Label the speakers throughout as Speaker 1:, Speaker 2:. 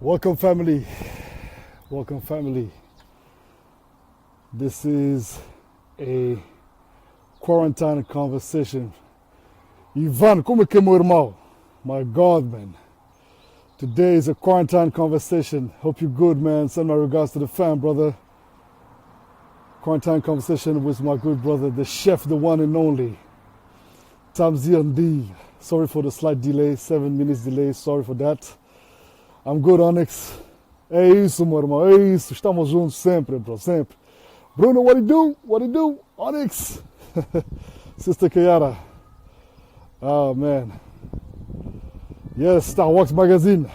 Speaker 1: Welcome, family. Welcome, family. This is a quarantine conversation. Ivan, como que é meu irmão? My God, man. Today is a quarantine conversation. Hope you're good, man. Send my regards to the fam, brother. Quarantine conversation with my good brother, the chef, the one and only, Tamsir Ndir. Sorry for the slight delay, 7 minutes delay. Sorry for that. I'm good, Onyx. É isso, meu irmão, é isso. Estamos juntos sempre, bro, sempre. Bruno, what it do? What it do? Onyx. Sister Kiara. Oh, man. Yes, Star Wars Magazine.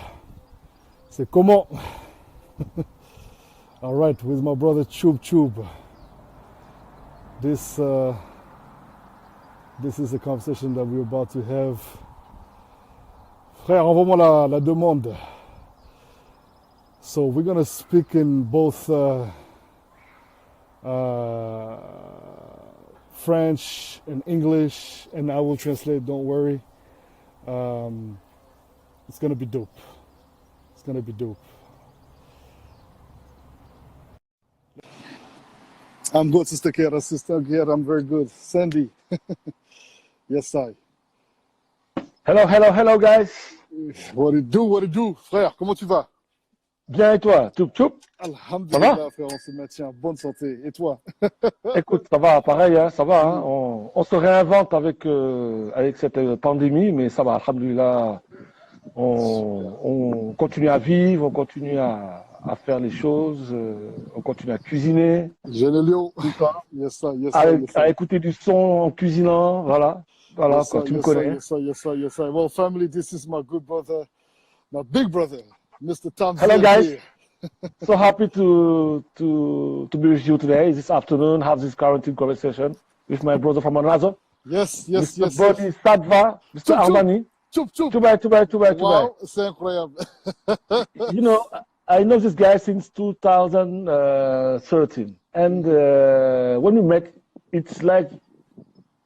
Speaker 1: C'est comment? All right, with my brother TchoubTchoub. This is a conversation that we're about to have. Frère, envoie-moi la demande. So we're gonna speak in both French and English, and I will translate. Don't worry. It's gonna be dope. It's gonna be dope. I'm good, Sister Kiera. Sister Kiera, I'm very good. Sandy. Yes, I.
Speaker 2: Hello, guys.
Speaker 1: What it do, frère? Comment tu vas?
Speaker 2: Bien et toi? TchoubTchoub?
Speaker 1: Alhamdulillah, frère, on se maintient. Bonne santé. Et toi?
Speaker 2: Écoute, ça va, pareil, hein, ça va. Hein, on se réinvente avec cette pandémie, mais ça va, alhamdulillah. On continue à vivre, on continue à faire les choses, on continue à cuisiner.
Speaker 1: Genelio.
Speaker 2: Tout le temps.
Speaker 1: Yes, sir, yes, sir, yes, sir.
Speaker 2: À écouter du son en cuisinant, voilà. Voilà,
Speaker 1: Yes,
Speaker 2: quand
Speaker 1: sir,
Speaker 2: tu me
Speaker 1: yes, sir,
Speaker 2: connais.
Speaker 1: yes, sir, yes, sir, yes, sir. Well, family, this is my good brother, my big brother, Mr. Tamsir
Speaker 2: Hello, guys.
Speaker 1: Ndir.
Speaker 2: So happy to be with you today, this afternoon, have this quarantine conversation with my brother from another.
Speaker 1: Yes,
Speaker 2: Mr. Boni Sadva, Mr.
Speaker 1: TchoubTchoub.
Speaker 2: Armani.
Speaker 1: TchoubTchoub.
Speaker 2: Tubai.
Speaker 1: Wow, c'est incroyable.
Speaker 2: You know, I know this guy since 2013. And when we met, it's like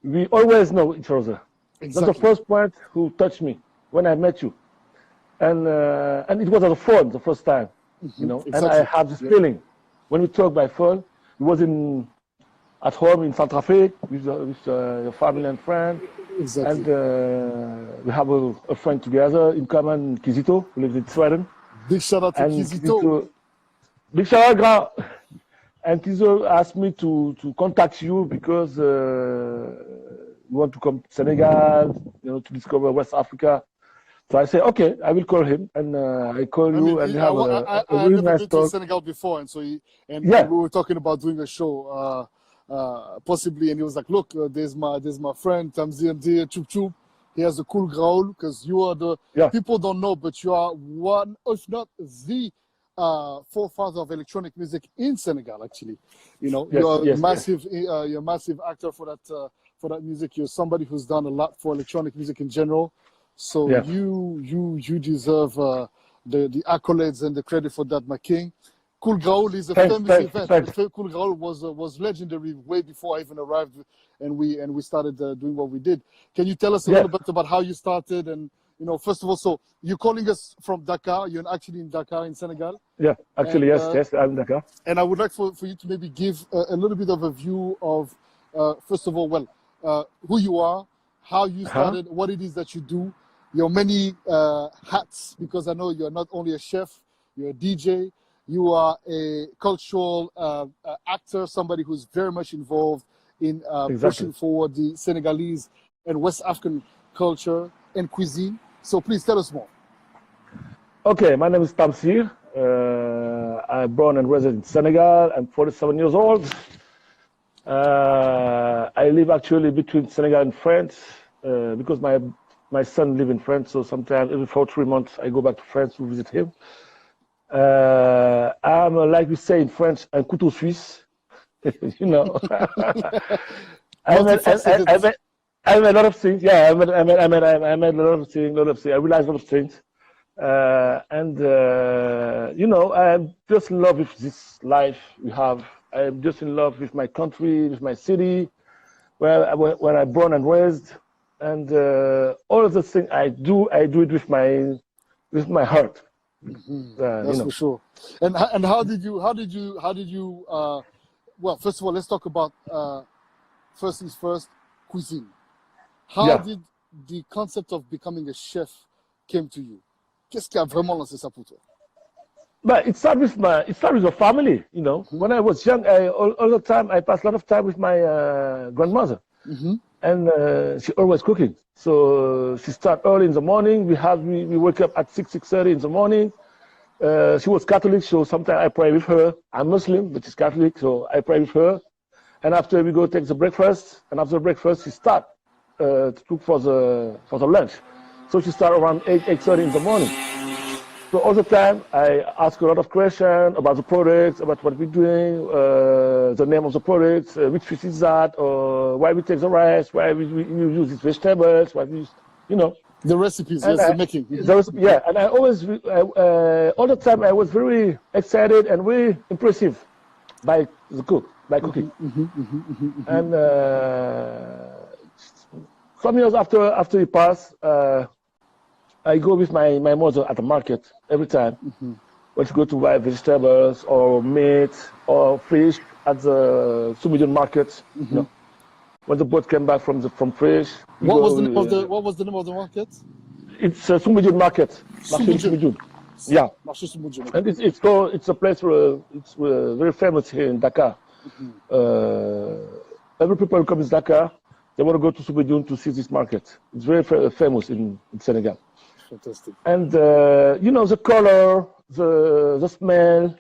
Speaker 2: we always know each other. That's the
Speaker 1: Exactly.
Speaker 2: first point who touched me when I met you. And it was on the phone the first time, you know.
Speaker 1: Exactly.
Speaker 2: And I have this feeling when we talk by phone. It was at home in Santa Fe with your family and friends.
Speaker 1: Exactly.
Speaker 2: And we have a friend together in common, Kizito, who lives in Sweden.
Speaker 1: Big shout out to
Speaker 2: And
Speaker 1: Kizito.
Speaker 2: big shout out, Grand. And Kizito asked me to contact you because you want to come to Senegal, you know, to discover West Africa. So I say, okay, I will call him, and I call you, and we have a
Speaker 1: I've
Speaker 2: really
Speaker 1: never
Speaker 2: nice
Speaker 1: been to
Speaker 2: talk.
Speaker 1: Senegal before, and so
Speaker 2: Yeah.
Speaker 1: we were talking about doing a show, possibly, and he was like, "Look, there's my friend Tamsir Ndir, TchoubTchoub. He has a cool growl because you are people don't know, but you are one, if not the forefather of electronic music in Senegal. Actually, you know, you're a massive actor for that music. You're somebody who's done a lot for electronic music in general. So you deserve the accolades and the credit for that, my king. Cool Graoul is a famous event.
Speaker 2: Thanks.
Speaker 1: Cool Graoul was legendary way before I even arrived, and we started doing what we did. Can you tell us a little bit about how you started? And you know, first of all, so you're calling us from Dakar. You're actually in Dakar in Senegal.
Speaker 2: Yeah, actually,
Speaker 1: And,
Speaker 2: yes, I'm in Dakar.
Speaker 1: And I would like for you to maybe give a little bit of a view of, first of all, who you are, how you started, what it is that you do, your many hats, because I know you're not only a chef, you're a DJ, you are a cultural actor, somebody who's very much involved in pushing forward the Senegalese and West African culture and cuisine. So please tell us more.
Speaker 2: Okay, my name is Tamsir. I'm born and raised in Senegal. I'm 47 years old. I live actually between Senegal and France because my son lives in France. So sometimes every 3 months I go back to France to visit him. I'm like we say in French, un couteau suisse. You know, I made a lot of things. Yeah, I made a lot of things. I realized a lot of things. You know, I'm just in love with this life we have. I'm just in love with my country, with my city, where I'm born and raised. And all of the things I do it with my heart.
Speaker 1: That's for sure. And how did you well, first of all, let's talk about first things first, cuisine. How did the concept of becoming a chef came to you? Qu'est-ce qui a vraiment lancé ça pour toi?
Speaker 2: But it started with the family, you know. When I was young, all the time I passed a lot of time with my grandmother, and she always cooking. So she start early in the morning. We wake up at 6:30 in the morning. She was Catholic, so sometimes I pray with her. I'm Muslim, but she's Catholic, so I pray with her. And after we go take the breakfast, and after breakfast she start to cook for the lunch. So she start around 8:30 in the morning. So all the time, I ask a lot of questions about the products, about what we're doing, the name of the products, which fish is that, or why we take the rice, why we use these vegetables, why we use, you know.
Speaker 1: The recipes, yes, the making.
Speaker 2: And I always, all the time, I was very excited and very impressive by the cook, by cooking. And some years after it passed, I go with my mother at the market every time. When she go to buy vegetables or meat or fish at the Soumbédioune market. You know, when the boat came back from fish.
Speaker 1: What was the name of the market?
Speaker 2: It's Soumbédioune market. Soumbédioune. Yeah. And it's a place where it's very famous here in Dakar. Every people who come to Dakar, they want to go to Soumbédioune to see this market. It's very famous in Senegal.
Speaker 1: Fantastic.
Speaker 2: And you know, the color, the smell,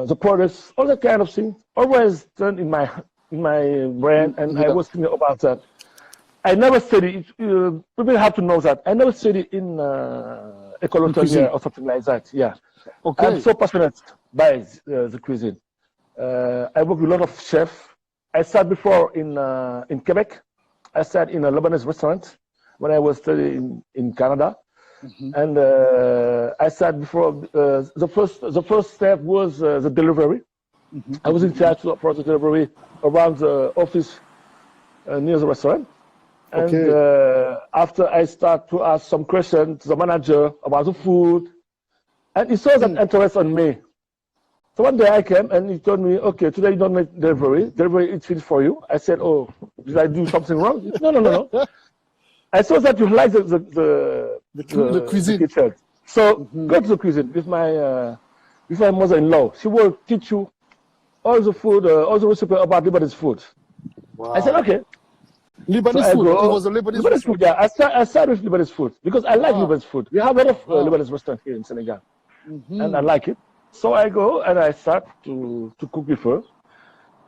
Speaker 2: the products, all that kind of thing, always done in my brain, and I was thinking about that. I never studied. People have to know that I never studied in école hôtelière or something like that. Yeah. Okay. I'm so passionate by the cuisine. I work with a lot of chefs. I started before in Quebec. I started in a Lebanese restaurant when I was studying in Canada, and I started before. The first step was the delivery. I was in charge for the delivery around the office near the restaurant. And after I start to ask some questions to the manager about the food, and he saw that interest on me. So one day I came and he told me, okay, today you don't make delivery. Delivery is finished for you. I said, oh, did I do something wrong? He said, no. I saw that you like the
Speaker 1: cuisine.
Speaker 2: The kitchen. So go to the cuisine with my mother-in-law. She will teach you all the food, all the recipes about Lebanese food.
Speaker 1: Wow.
Speaker 2: I said, okay.
Speaker 1: Lebanese food. It was a Lebanese
Speaker 2: food. Yeah, I started with Lebanese food because I like Lebanese food. We have a lot of Lebanese restaurants here in Senegal, and I like it. So I go and I start to cook with her,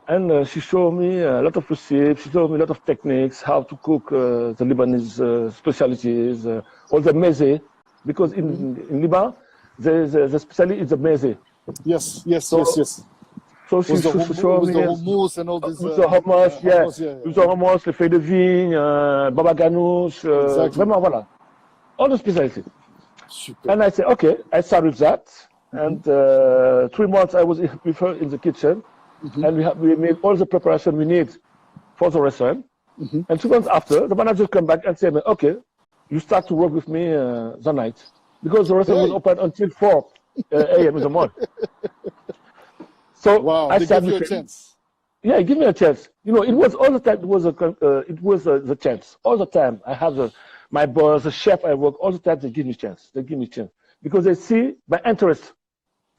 Speaker 2: and she showed me a lot of recipes. She showed me a lot of techniques, how to cook the Lebanese specialties, all the meze, because in Liban, the specialty is the meze.
Speaker 1: Yes.
Speaker 2: So she showed me
Speaker 1: the hummus and all this.
Speaker 2: With the hummus, with the hummus, les feuilles de vigne, baba ganoush, vraiment voilà, all the specialties.
Speaker 1: Super.
Speaker 2: And I said, okay, I started with that. And 3 months I was with her in the kitchen, and we made all the preparation we need for the restaurant. And 2 months after, the manager came back and said, okay, you start to work with me the night, because the restaurant was open until 4 a.m. in the morning. So
Speaker 1: I started gave you a chance.
Speaker 2: Yeah, give me a chance. You know, it was all the time. It was the chance all the time. I have my boss, the chef I work all the time. They give me chance. Because they see my interest.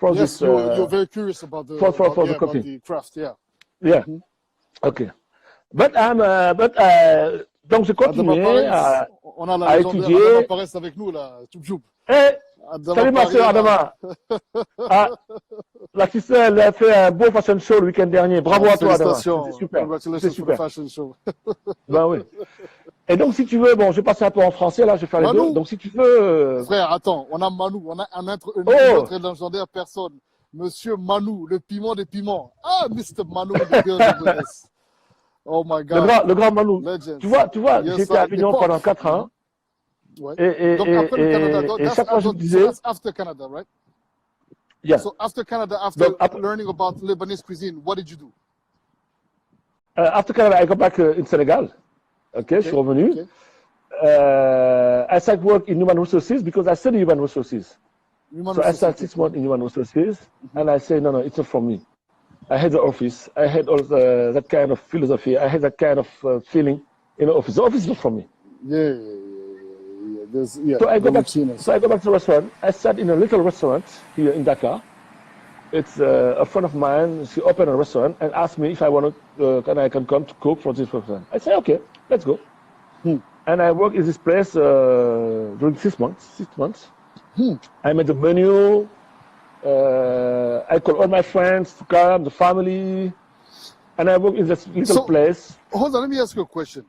Speaker 1: Yes, you're very curious about the
Speaker 2: cooking,
Speaker 1: about the craft,
Speaker 2: Yeah. Okay. Donc je continue à étudier.
Speaker 1: Adama Pares avec nous là, TchoubTchoub.
Speaker 2: Salut ma soeur Adama. La sister, elle a fait un beau fashion show le week-end dernier. Bravo à toi Adama. C'était super.
Speaker 1: Congratulations for the fashion show.
Speaker 2: Ben oui. Et donc, si tu veux, bon, je vais passer un peu en français, là, je vais faire les deux. Donc, si tu veux...
Speaker 1: Frère, attends, on a Manu, on a un autre légendaire personne. Monsieur Manu, le piment des piments. Ah, Mr. Manu, the girl of goodness. Oh my God.
Speaker 2: Le grand Manu.
Speaker 1: Legends.
Speaker 2: Tu vois, j'étais à Avignon pendant 4 ans.
Speaker 1: Ouais. Donc, après le Canada,
Speaker 2: et chaque fois, je disais...
Speaker 1: That's after Canada, right?
Speaker 2: Yeah.
Speaker 1: So, after Canada, after learning about Lebanese cuisine, what did you do?
Speaker 2: After Canada, I go back in Senegal. Ok, je suis revenu. I started work in human resources because I study human resources. I started 6 months in human resources, and I say, no, it's not for me. I had the office. I had all that kind of philosophy. I had that kind of feeling in the office. The office is not for me.
Speaker 1: Yeah.
Speaker 2: So I go back to the restaurant. I sat in a little restaurant here in Dakar. It's a friend of mine. She opened a restaurant and asked me if I wanted, I can come to cook for this restaurant. I said, okay, let's go. And I worked in this place during 6 months. 6 months. I made the menu. I called all my friends to come, the family, and I worked in this little place.
Speaker 1: Hold on, let me ask you a question.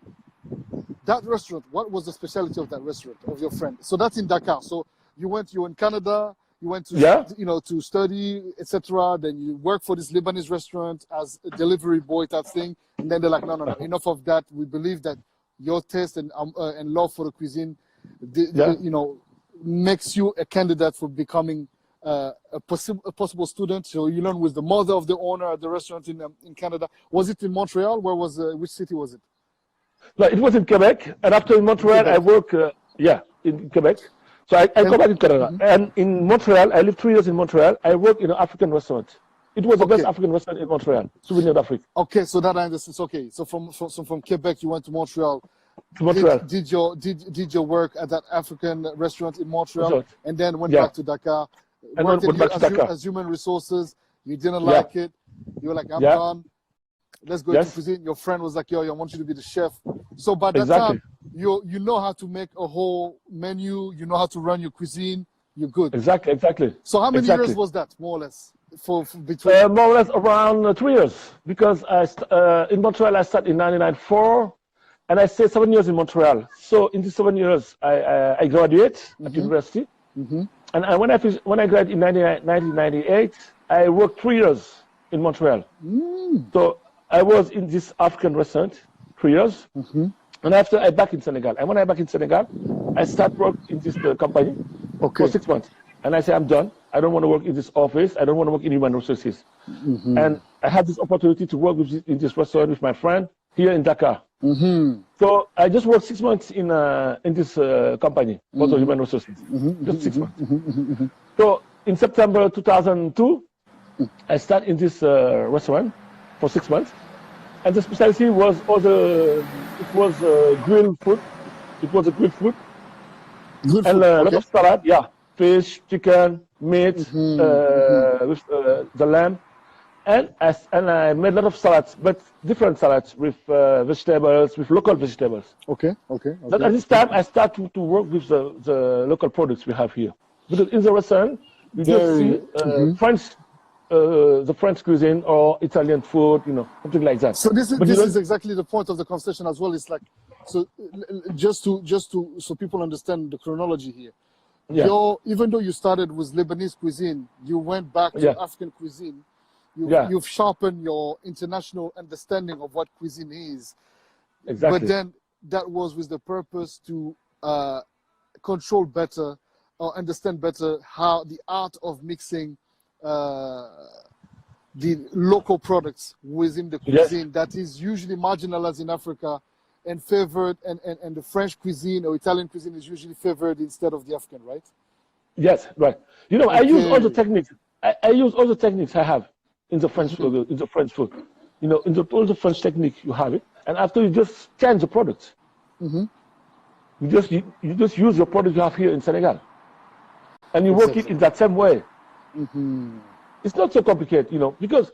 Speaker 1: That restaurant, what was the specialty of that restaurant, of your friend? So that's in Dakar. So you were in Canada, you went to, to study, etc. Then you work for this Lebanese restaurant as a delivery boy type thing. And then they're like, no, enough of that. We believe that your taste and love for the cuisine, makes you a candidate for becoming a possible student. So you learn with the mother of the owner at the restaurant in Canada. Was it in Montreal? Which city was it?
Speaker 2: No, it was in Quebec, and after in Montreal, I work, in Quebec. So I come back in Canada. And in Montreal, I lived 3 years in Montreal. I worked in an African restaurant. It was the best African restaurant in Montreal, Souvenir d'Afrique.
Speaker 1: Okay, so that I understand. Okay, so from Quebec, you went to Montreal. Did your work at that African restaurant in Montreal, and then went back to Dakar.
Speaker 2: And then went back to Dakar.
Speaker 1: As human resources, you didn't like it. You were like, I'm done. Let's go to cuisine. Your friend was like, yo, I want you to be the chef. So by that time, you know how to make a whole menu. You know how to run your cuisine. You're good.
Speaker 2: Exactly.
Speaker 1: So how many years was that, more or less? For between
Speaker 2: more or less around 3 years, because in Montreal I started in 1994, and I stayed 7 years in Montreal. So in these 7 years, I graduated at university, and when I graduated in 1998, I worked 3 years in Montreal. So I was in this African restaurant 3 years, and after I back in Senegal. And when I back in Senegal, I start work in this company for 6 months. And I say, I'm done. I don't want to work in this office. I don't want to work in human resources. And I had this opportunity to work in this restaurant with my friend here in Dakar. So I just worked 6 months in this company for the human resources. Just 6 months. So in September 2002, I started in this restaurant for 6 months. And the specialty was grilled food. It was a grilled food. And a lot of salad, fish, chicken, meat, with the lamb. And I made a lot of salads, but different salads with vegetables, with local vegetables. Okay. But at this time, I started to work with the local products we have here. Because in the restaurant, you just see the French cuisine or Italian food, something like that.
Speaker 1: So this is exactly the point of the conversation as well. It's like, so just to so people understand the chronology here. Even though you started with Lebanese cuisine, you went back to African cuisine. You've sharpened your international understanding of what cuisine is.
Speaker 2: Exactly.
Speaker 1: But then that was with the purpose to control better or understand better how the art of mixing the local products within the cuisine that is usually marginalized in Africa and favored, and the French cuisine or Italian cuisine is usually favored instead of the African, right?
Speaker 2: Yes, right. I use all the techniques. I use all the techniques I have in the French food. In the French food, all the French technique you have it, and after you just change the product. You just use your product you have here in Senegal, and you work it in that same way. It's not so complicated, because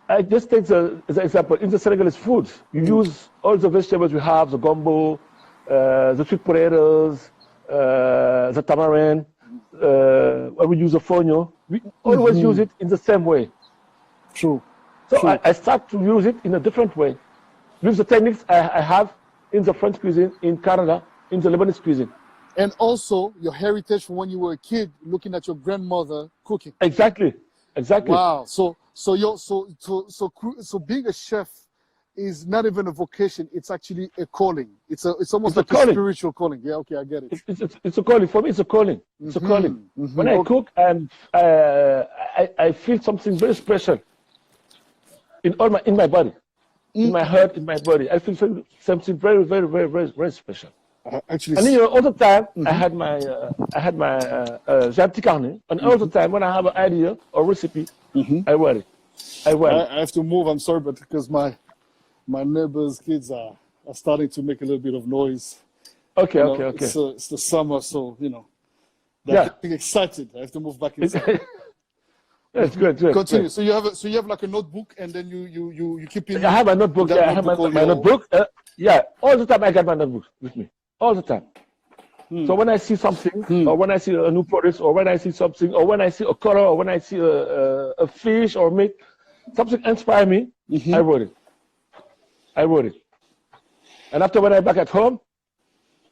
Speaker 2: I just take the example in the Senegalese food. You use all the vegetables we have, the gombo, the sweet potatoes, the tamarind. When we use the fonio, we always use it in the same way.
Speaker 1: True.
Speaker 2: So I start to use it in a different way, with the techniques I have in the French cuisine, in Canada, in the Lebanese cuisine.
Speaker 1: And also your heritage from when you were a kid, looking at your grandmother cooking.
Speaker 2: Exactly.
Speaker 1: Wow. So being a chef is not even a vocation; it's actually a calling. It's almost like a spiritual calling. Yeah. Okay, I get it.
Speaker 2: It's a calling for me. It's a calling. It's a calling. When I cook, and I feel something very special in my body, in my heart, in my body. I feel something very, very, very, very, very special.
Speaker 1: Actually,
Speaker 2: And then, all the time, I had my j'ai un petit carnet. And all the time, when I have an idea or recipe, I write it.
Speaker 1: I have to move. I'm sorry, but because my neighbors' kids are starting to make a little bit of noise.
Speaker 2: Okay,
Speaker 1: You know,
Speaker 2: okay.
Speaker 1: It's the summer, so they're getting excited. I have to move back inside.
Speaker 2: That's good.
Speaker 1: Continue.
Speaker 2: Great.
Speaker 1: So you have like a notebook, and then you keep in.
Speaker 2: I have a notebook.
Speaker 1: that
Speaker 2: I have my
Speaker 1: all
Speaker 2: notebook. All the time I got my notebook with me. All the time. So when I see something, or when I see a new product, or when I see something, or when I see a color, or when I see a fish or meat, something inspire me, I wrote it. And after, when I'm back at home,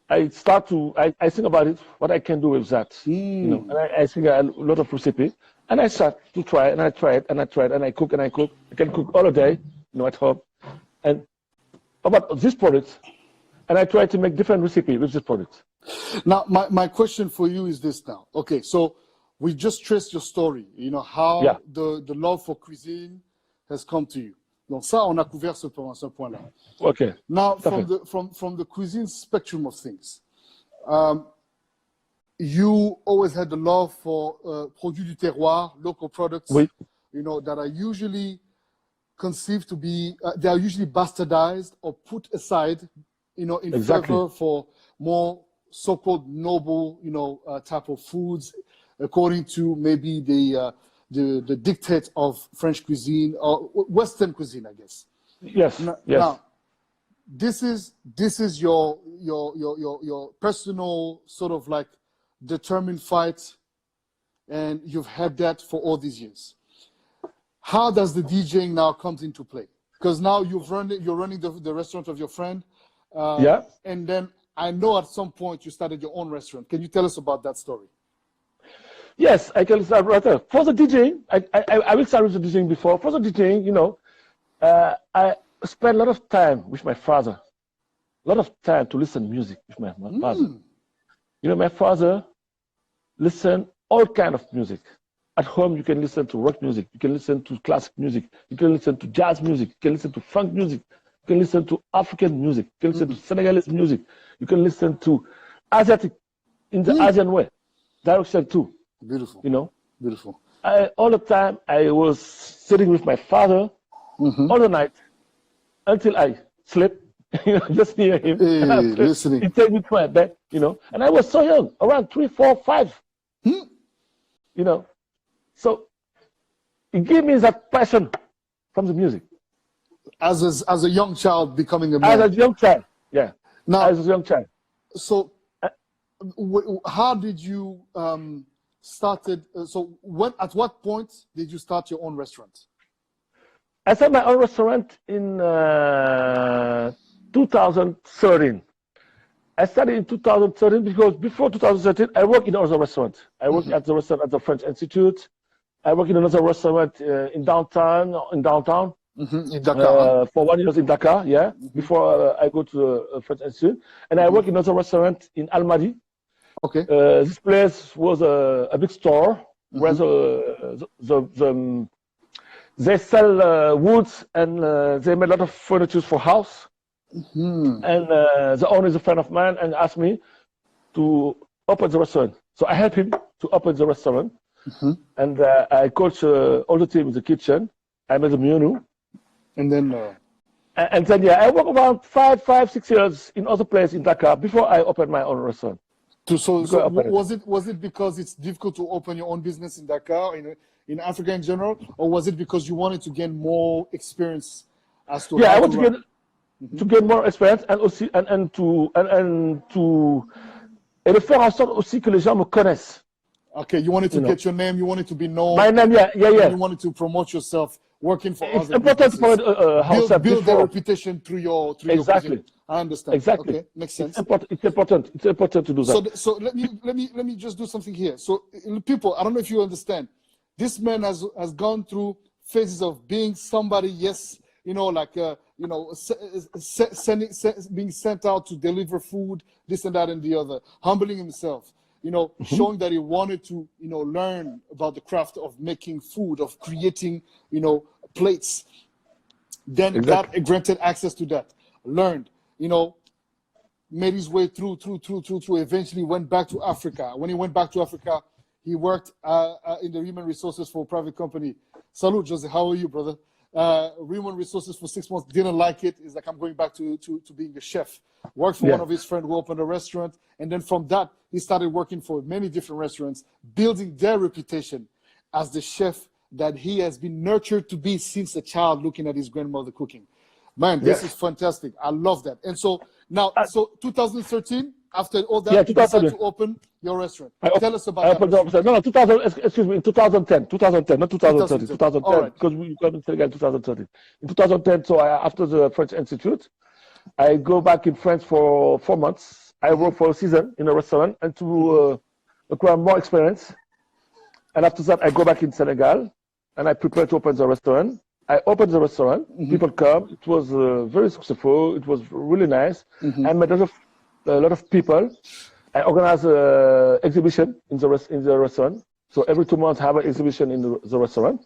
Speaker 2: I start to I think about it, what I can do with that. And I think a lot of recipe, and I start to try, and I try it, and I cook, and I cook. I can cook all day, at home, and about this product, and I try to make different recipe with this product.
Speaker 1: Now, my question for you is this now. Okay, so we just traced your story, how the love for cuisine has come to you. Donc ça, on a couvert ce point-là.
Speaker 2: Okay.
Speaker 1: Now, from the cuisine spectrum of things, you always had the love for produits du terroir, local products, that are usually conceived to be, they are usually bastardized or put aside, in favor for more so-called noble, type of foods, according to maybe the dictate of French cuisine or Western cuisine, I guess.
Speaker 2: Yes.
Speaker 1: Now, this is your personal sort of like determined fight, and you've had that for all these years. How does the DJing now comes into play? Because now you're running the restaurant of your friend, and then I know at some point you started your own restaurant. Can you tell us about that story?
Speaker 2: Yes, I can start right there. For the DJing, I will start with the DJing before. For the DJing, I spent a lot of time with my father, a lot of time to listen to music with my father. My father listened all kind of music. At home, you can listen to rock music, you can listen to classic music, you can listen to jazz music, you can listen to funk music, you can listen to African music, you can listen to Senegalese music, you can listen to Asiatic, in the Asian way, direction too.
Speaker 1: Beautiful. Beautiful.
Speaker 2: All the time, I was sitting with my father all the night until I slept, just near him.
Speaker 1: Listening.
Speaker 2: He take me to my bed, and I was so young, around 3, 4, 5, So it gave me that passion from the music.
Speaker 1: As a young child becoming a man.
Speaker 2: As a young child, yeah.
Speaker 1: Now,
Speaker 2: as a young child.
Speaker 1: So, how did you started? So, at what point did you start your own restaurant?
Speaker 2: I started my own restaurant in 2013. I started in 2013 because before 2013, I worked in other restaurants. I worked at the restaurant at the French Institute. I worked in another restaurant in downtown. In
Speaker 1: Dakar.
Speaker 2: For 1 year in Dakar, before I go to the French Institute. And I worked in another restaurant in Almadi.
Speaker 1: Okay.
Speaker 2: This place was a big store where they sell woods, and they made a lot of furniture for house. And the owner is a friend of mine and asked me to open the restaurant. So I helped him to open the restaurant. And I coach all the team in the kitchen. I made the menu.
Speaker 1: And then?
Speaker 2: And then, I worked around 5, 6 years in other places in Dakar before I opened my own restaurant.
Speaker 1: So was it because it's difficult to open your own business in Dakar, in Africa in general, or was it because you wanted to gain more experience as to?
Speaker 2: I want to get more expérience, and aussi et de faire en sorte aussi que les gens me connaissent.
Speaker 1: Okay, you wanted to get your name, you wanted to be known.
Speaker 2: My name,
Speaker 1: You wanted to promote yourself, working for
Speaker 2: it's
Speaker 1: other
Speaker 2: important
Speaker 1: businesses.
Speaker 2: for
Speaker 1: build their reputation through your
Speaker 2: exactly.
Speaker 1: cuisine. I understand.
Speaker 2: Exactly.
Speaker 1: Okay, makes sense.
Speaker 2: It's important to do that.
Speaker 1: So let me just do something here. So people, I don't know if you understand. This man has gone through phases of being somebody, yes, being sent out to deliver food, this and that and the other, humbling himself, showing that he wanted to, learn about the craft of making food, of creating, plates. Then got granted access to that, learned, made his way through, eventually went back to Africa. When he went back to Africa, he worked in the human resources for a private company. Salute, Jose. How are you, brother? Human resources for 6 months, didn't like it. He's like, I'm going back to being a chef. Worked for one of his friends who opened a restaurant. And then from that, he started working for many different restaurants, building their reputation as the chef that he has been nurtured to be since a child, looking at his grandmother cooking. Man, this is fantastic. I love that. And so now, so 2013, after all that, you decided to open your restaurant. Tell us about that.
Speaker 2: No, 2000, excuse me, in 2010, not 2013, 2010, because we got in Senegal in 2013. In 2010, so after the French Institute, I go back in France for 4 months. I work for a season in a restaurant and to acquire more experience. And after that, I go back in Senegal and I prepare to open the restaurant. I opened the restaurant. People come. It was very successful. It was really nice. I met a lot of people. I organize an exhibition in the restaurant. So every 2 months, I have an exhibition in the restaurant.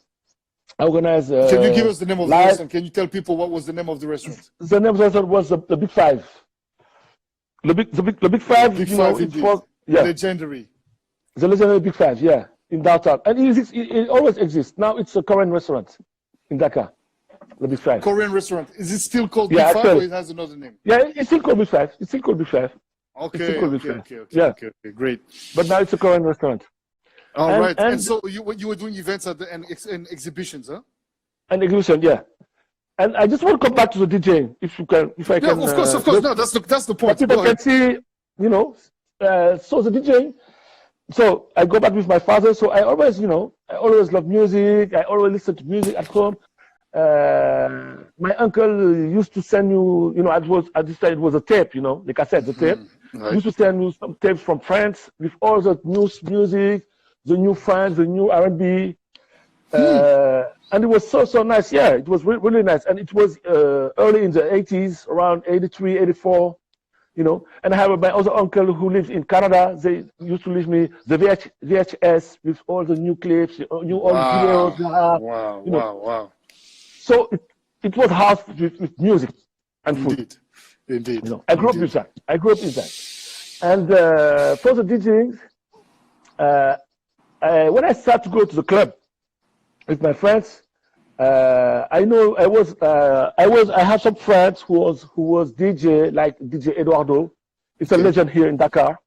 Speaker 2: I organize.
Speaker 1: Can you give us the name of the restaurant? Can you tell people what was the name of the restaurant?
Speaker 2: The name of the restaurant was the Big Five. The Big Five.
Speaker 1: Big Five, it was legendary.
Speaker 2: The legendary Big Five, yeah, in downtown, and it always exists. Now it's a Korean restaurant in Dakar. The Big Five.
Speaker 1: Korean restaurant. Is it still called Big Five, or it has another name?
Speaker 2: Yeah, it's still called Big Five. It's still called Big Five.
Speaker 1: Okay, okay, great.
Speaker 2: But now it's a Korean restaurant.
Speaker 1: All right. And so you were doing events and exhibitions, huh?
Speaker 2: An exhibition, yeah. And I just want to come back to the DJing, if I can.
Speaker 1: Yeah, of course. No, that's the point.
Speaker 2: People can see, so the DJing. So I go back with my father. So I always love music. I always listen to music at home. My uncle used to send you, at this time it was a tape, the cassette, the tape. Right. He used to send you some tapes from France with all the new music, the new funk, the new R&B. And it was so nice. Yeah, it was really nice. And it was early in the 80s, around 83, 84, And I have my other uncle who lives in Canada. They used to leave me the VHS with all the new clips, new old videos.
Speaker 1: Wow.
Speaker 2: So it was house with music and food.
Speaker 1: Indeed.
Speaker 2: I grew up with that. And for the DJing, when I started to go to the club with my friends, I have some friends who was DJ, like DJ Eduardo. It's a legend here in Dakar,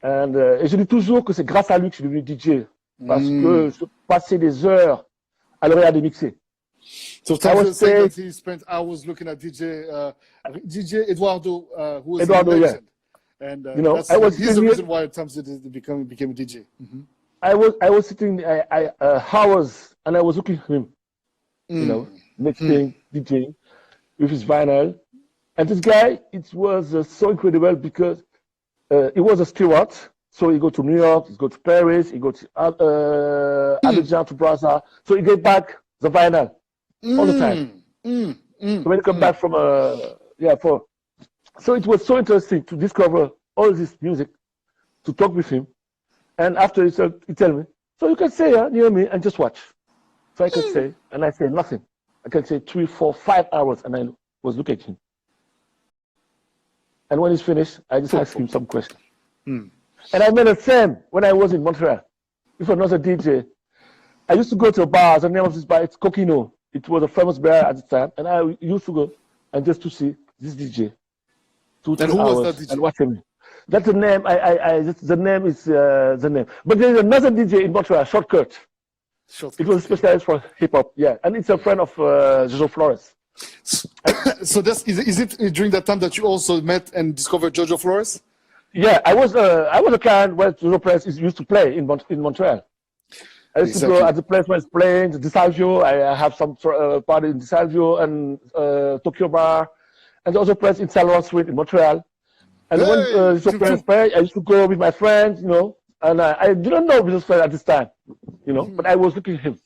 Speaker 2: And je dis toujours que c'est grâce à lui que je suis devenu DJ, parce que je passais des heures à le regarder mixer.
Speaker 1: So Tamsir saying that he spent hours looking at DJ Eduardo, who was a legend. And he's the reason why Tamsir became a DJ.
Speaker 2: I was sitting hours and I was looking at him, mixing, DJing with his vinyl. And this guy, it was so incredible because he was a steward. So he go to New York, he go to Paris, he go to Abidjan, to Brazza. So he get back the vinyl all the time. So when he come back from so it was so interesting to discover all this music, to talk with him. And after he tell me, so you can stay near me and just watch. So I can say, and I say nothing. I can say 3, 4, 5 hours, and I was looking at him. And when he's finished, I just ask him some questions. And I made the same when I was in Montreal with another DJ. I used to go to a bar. The name of this bar, it's Coquino. It was a famous bar at the time. And I used to go and just to see this DJ. 2, 3 hours and watch him. That's the name. The name is the name. But there is another DJ in Montreal, Shortcut. It was specialized for hip hop, yeah, and it's a friend of Jojo Flores.
Speaker 1: So is it during that time that you also met and discovered Jojo Flores?
Speaker 2: Yeah, I was a client where Jojo Flores used to play in Montreal. I used to go at the place where it's playing, the DeSalvio. I have some party in DeSalvio and Tokyo Bar, and the other place in Saint Laurent Street in Montreal. And when Jojo Flores played, I used to go with my friends, and I didn't know Jojo Flores at this time, but I was looking at him.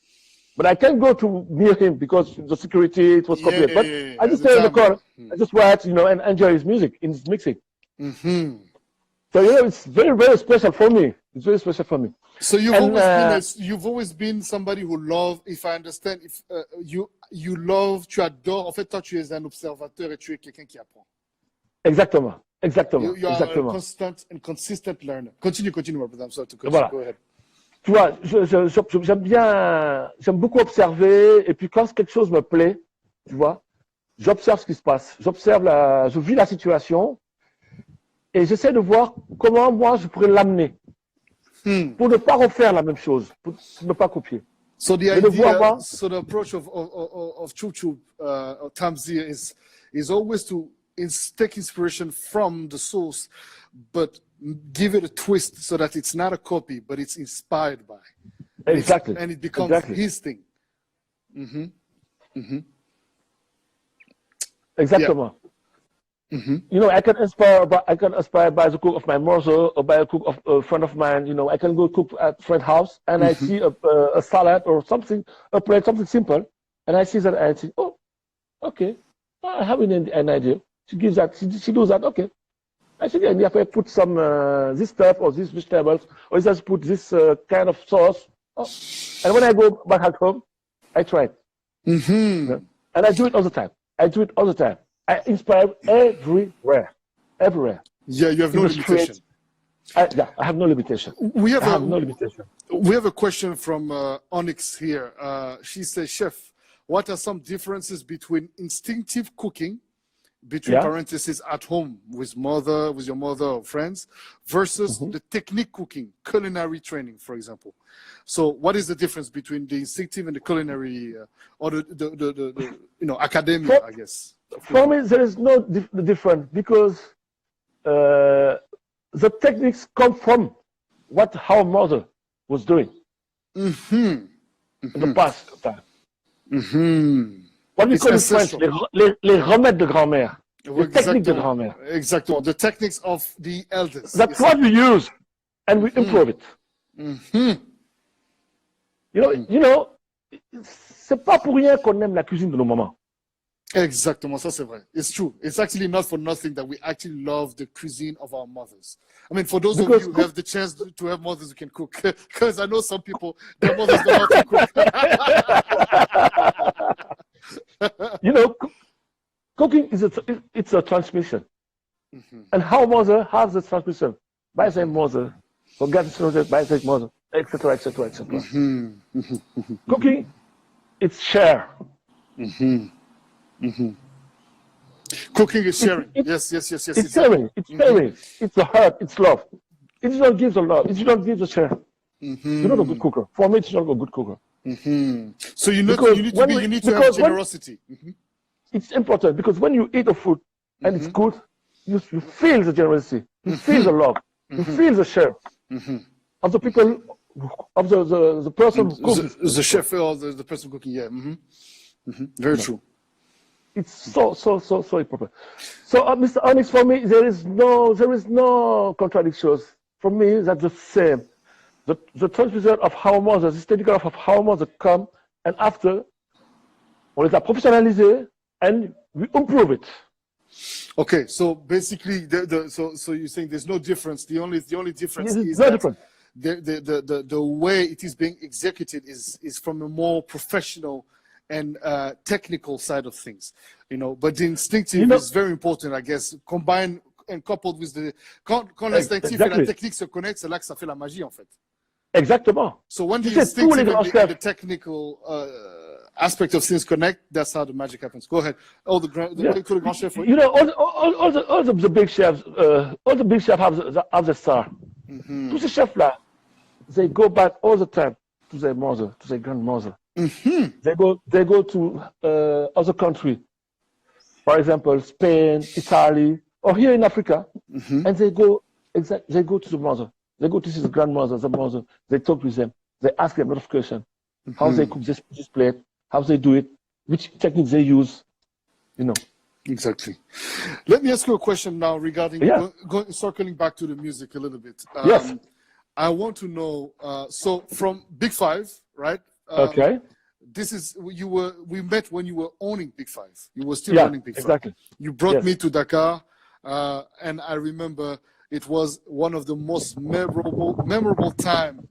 Speaker 2: But I can't go to near him because the security, it was copied. But I just stay in the corner, I just watch, and enjoy his music, in his mixing. So, it's very, very special for me. It's very special for me.
Speaker 1: So you've always been somebody who love, if I understand, if you love, tu adores. En fait, toi, tu es un observateur et tu es quelqu'un qui apprend.
Speaker 2: Exactement. Exactement.
Speaker 1: You are
Speaker 2: Exactement.
Speaker 1: a constant and consistent learner. Continue, my brother. I'm sorry to cut you.
Speaker 2: Voilà.
Speaker 1: Go ahead.
Speaker 2: Tu vois, j'aime beaucoup observer, et puis quand quelque chose me plaît, tu vois, j'observe ce qui se passe, je vis la situation, et j'essaie de voir comment moi je pourrais l'amener, pour ne pas refaire la même chose, pour ne pas copier.
Speaker 1: So the idea, so the approach of TchoubTchoub, Tamsir, is always to take inspiration from the source, but give it a twist so that it's not a copy, but it's inspired by.
Speaker 2: Exactly.
Speaker 1: And it becomes his thing.
Speaker 2: Exactement. You know, I can inspire by the cook of my mother or by a cook of a friend of mine. You know, I can go cook at a friend's house and I see a salad or something, a plate, something simple, and I see that and I think, oh, okay, I have an idea. She gives that, she does that, okay. I think if I put some this stuff or these vegetables, or just put this kind of sauce, and when I go back at home, I try it. And I do it all the time. I inspire everywhere.
Speaker 1: Yeah, you have no limitation.
Speaker 2: I have no limitation.
Speaker 1: We have a question from Onyx here. She says, Chef, what are some differences between instinctive cooking, between parentheses, at home with your mother or friends, versus the technique cooking, culinary training, for example? So what is the difference between the instinctive and the culinary, or the academia, I guess?
Speaker 2: For me, there is no difference, because the techniques come from what our mother was doing in the past time. What we call in French, les remèdes de grand-mère, les techniques de grand-mère.
Speaker 1: Exactly, the techniques of the elders.
Speaker 2: That's what we use, and we improve it. You know, c'est pas pour rien qu'on aime la cuisine de nos mamans.
Speaker 1: Exactement, ça c'est vrai. It's true. It's actually not for nothing that we actually love the cuisine of our mothers. I mean, for those of you who have the chance to have mothers who can cook, because I know some people, their mothers don't know how to cook.
Speaker 2: You know, cooking it's a transmission. And how mother has the transmission by their mother, or God by their mother, etc., etc., etc. Cooking, it's share.
Speaker 1: Cooking is sharing. Yes.
Speaker 2: It's sharing. It's sharing. It's the heart. It's love. If you don't give the love, if you don't give the share, you're not a good cooker. For me, it's not a good cooker.
Speaker 1: So you need to have generosity.
Speaker 2: It's important, because when you eat a food and it's good, you feel the generosity, you feel the love, you feel the share of the people, of the person who cooks.
Speaker 1: The chef or the person cooking. Yeah. Very true.
Speaker 2: It's so important. So, Mr. Onyx, for me, there is no contradictions. For me, that's the same. The transmission of our mother, the technical of our mother come, and after, on les a professionnalisé, and we improve it.
Speaker 1: Okay, so basically, so you're saying there's no difference. The only difference is
Speaker 2: no difference.
Speaker 1: The way it is being executed is from a more professional and technical side of things, but the instinctive is very important, I guess, combined and coupled with quand l'instinctif et la technique se connectent, c'est là que ça fait la magie, en fait.
Speaker 2: Exactement.
Speaker 1: So when the instinctive and the technical aspect of things connect, that's how the magic happens. Go ahead. All the grand chefs.
Speaker 2: You know, all the big chefs, have the star. Tous ces chefs-là, they go back all the time to their mother, to their grandmother. They go to other countries, for example, Spain, Italy, or here in Africa, and they go to the mother. They go to see the grandmother, the mother. They talk with them. They ask them a lot of questions. How they cook this plate, how they do it, which techniques they use,
Speaker 1: Exactly. Let me ask you a question now regarding circling back to the music a little bit.
Speaker 2: Yes.
Speaker 1: I want to know. So from Big Five, right?
Speaker 2: Okay.
Speaker 1: This is we met when you were owning Big Five. You were still owning Big Five.
Speaker 2: Exactly.
Speaker 1: You brought me to Dakar, and I remember it was one of the most memorable time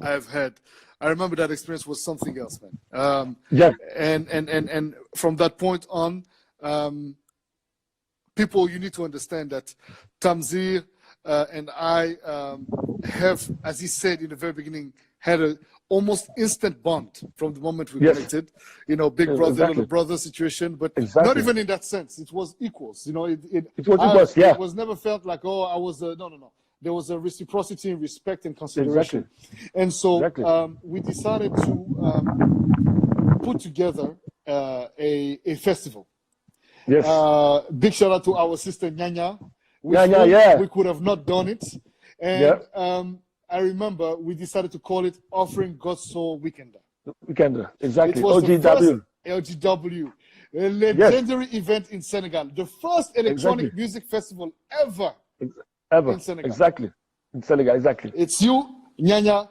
Speaker 1: I've had. I remember that experience was something else, man. And from that point on, people, you need to understand that Tamsir and I have, as he said in the very beginning, had a almost instant bond from the moment we connected. You know, big brother, little brother situation, but not even in that sense. It was equals. You know, it was equals. Yeah, it was never felt like, oh, I was no. There was a reciprocity, respect, and consideration. And so we decided to put together a festival. Yes. Big shout out to our sister Nyanya. We could have not done it. And I remember we decided to call it Offering God's Soul Weekender. Weekender, exactly. It was OGW. LGW. A legendary event in Senegal. The first electronic music festival ever. In Senegal. Exactly. In Senegal, exactly. It's you, Nyanya,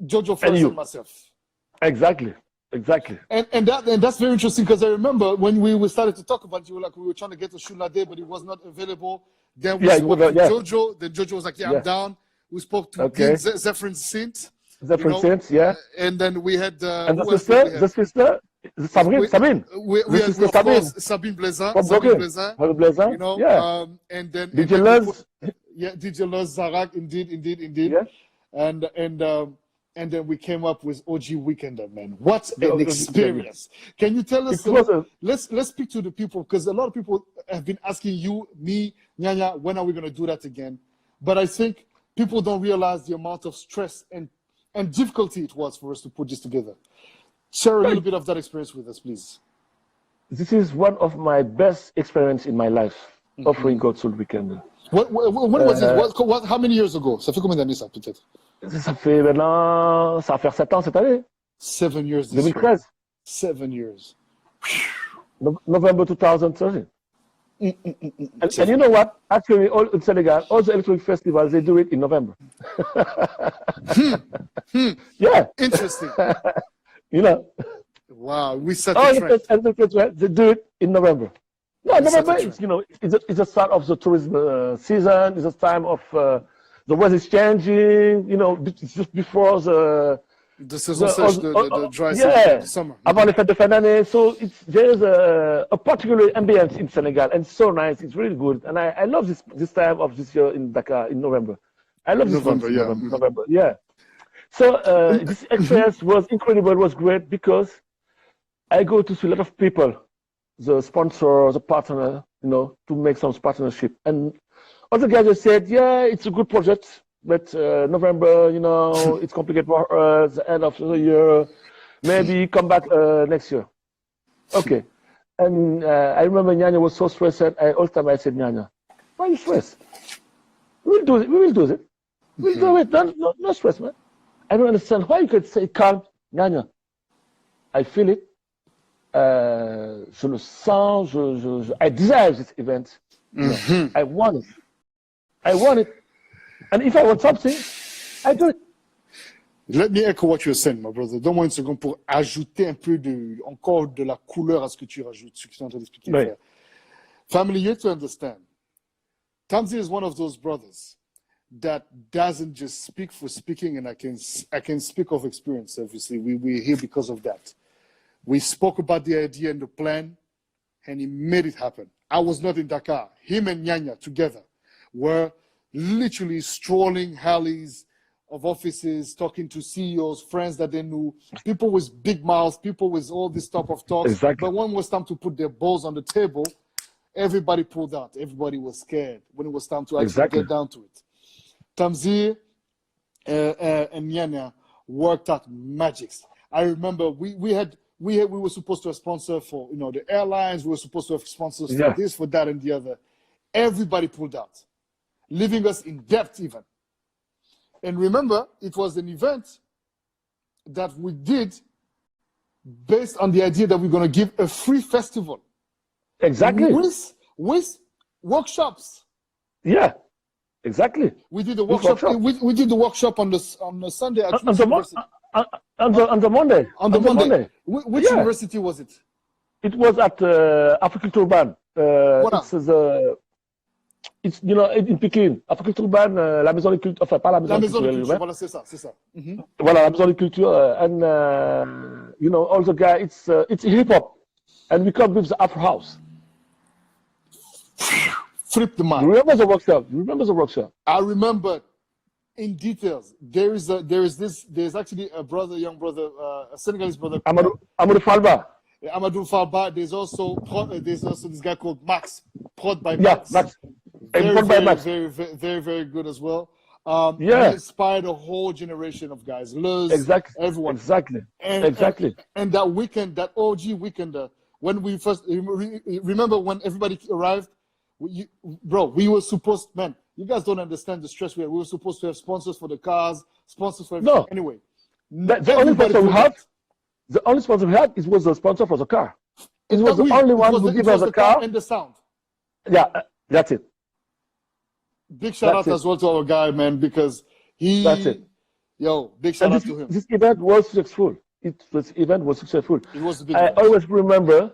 Speaker 1: Jojo Flores, and myself. Exactly. Exactly. And that's very interesting because I remember when we started to talk about it, you were like, we were trying to get to Shulade, but it was not available. Then we spoke to Jojo. Then Jojo was like, I'm down. We spoke to Zephyrin Saint. Zephyrin Saint, and then we had and the sister, Sabine. We had, of course, Sabine Blazin. You know, and then DJ Luz. DJ Luz Zarak, indeed. And then we came up with OG Weekender, man. What an experience! Can you tell us? Let's speak to the people because a lot of people have been asking you, me, Nyanya, when are we going to do that again? But I think people don't realize the amount of stress and difficulty it was for us to put this together. Share a little bit of that experience with us, please. This is one of my best experiences in my life, offering God's Soul Weekend. When was it? How many years ago? Ça fait combien d'années ça, peut-être? Ça fait maintenant, ça va faire 7 ans cette année. 7 years. 2013. 7 years. November 2013. And you know what? Actually, all in Senegal, all the electronic festivals, they do it in November. Yeah. Interesting. You know. Wow, we set the trend. They do it in November. No, November is, you know, it's the start of the tourism season. It's a time of the weather is changing. You know, it's just before the saison sèche, the dry season, the summer. Avant les fêtes de fin d'année. So there's a particular ambience in Senegal, and it's so nice. It's really good, and I love this time of this year in Dakar in November. I love this November, November, yeah. So this experience was incredible. It was great because I go to see a lot of people, the sponsor, the partner, you know, to make some partnership. And other guys just said, yeah, it's a good project, but November, you know, it's complicated for us, the end of the year. Maybe come back next year. Okay. And I remember Nyanya was so stressed. All the time I said, Nyanya, why are you stressed? We will do it. We will do it. We'll do it. No stress, man. I don't understand why you could say calm, Nyanya. I feel it. Je le sens. I desire this event. I want it. I want it. And if I want something, I do it. Let me echo what you're saying, my brother. Donne-moi une seconde pour ajouter un peu encore de la couleur à ce que tu rajoutes, ce que tu es en train d'expliquer. Right. Family, you have to understand. Tamsir is one of those brothers that doesn't just speak for speaking, and I can speak of experience, obviously. We're here because of that. We spoke about the idea and the plan, and he made it happen. I was not in Dakar. Him and Nyanya together were literally strolling alleys of offices, talking to CEOs, friends that they knew, people with big mouths, people with all this type of talks. Exactly. But when it was time to put their balls on the table, everybody pulled out. Everybody was scared when it was time to actually get down to it. Tamsir and Nyanya worked out magics. I remember we were supposed to have sponsor for, you know, the airlines. We were supposed to have sponsors for this, for that, and the other. Everybody pulled out, leaving us in debt even. And remember, it was an event that we did based on the idea that we're going to give a free festival. Exactly. With workshops. Yeah, exactly. We did the workshop. We did the workshop on the Sunday at university. On the Monday. On the Monday. Which university was it? It was at Africulture Urban. It's, you know, in Pékin, Africulture Urban, la maison de culture, enfin pas la maison de culture. Voilà, c'est ça. Voilà, la maison de culture, and you know, all the guys, it's hip hop, and we come with the Afro House. Flip the mic.
Speaker 2: You remember the workshop? You remember the workshop?
Speaker 1: I remember in details. There's actually a brother, young brother, a Senegalese brother.
Speaker 2: Amadou Falba.
Speaker 1: Amadou Falba. There's also this guy called Max, prod by
Speaker 2: Yeah,
Speaker 1: Max.
Speaker 2: Max.
Speaker 1: Very good as well. He inspired a whole generation of guys. Luz, everyone.
Speaker 2: Exactly.
Speaker 1: And that weekend, that OG weekend, when we first remember when everybody arrived, we were supposed, man, you guys don't understand the stress we had. We were supposed to have sponsors for the cars, sponsors for everything.
Speaker 2: No.
Speaker 1: Anyway,
Speaker 2: the only sponsor we had was the sponsor for the car. It was the only one who gave us the car
Speaker 1: and the sound.
Speaker 2: Yeah, that's it.
Speaker 1: Big shout out as well to our guy, man, because big shout out to him.
Speaker 2: This event was successful. It was
Speaker 1: a big
Speaker 2: I always remember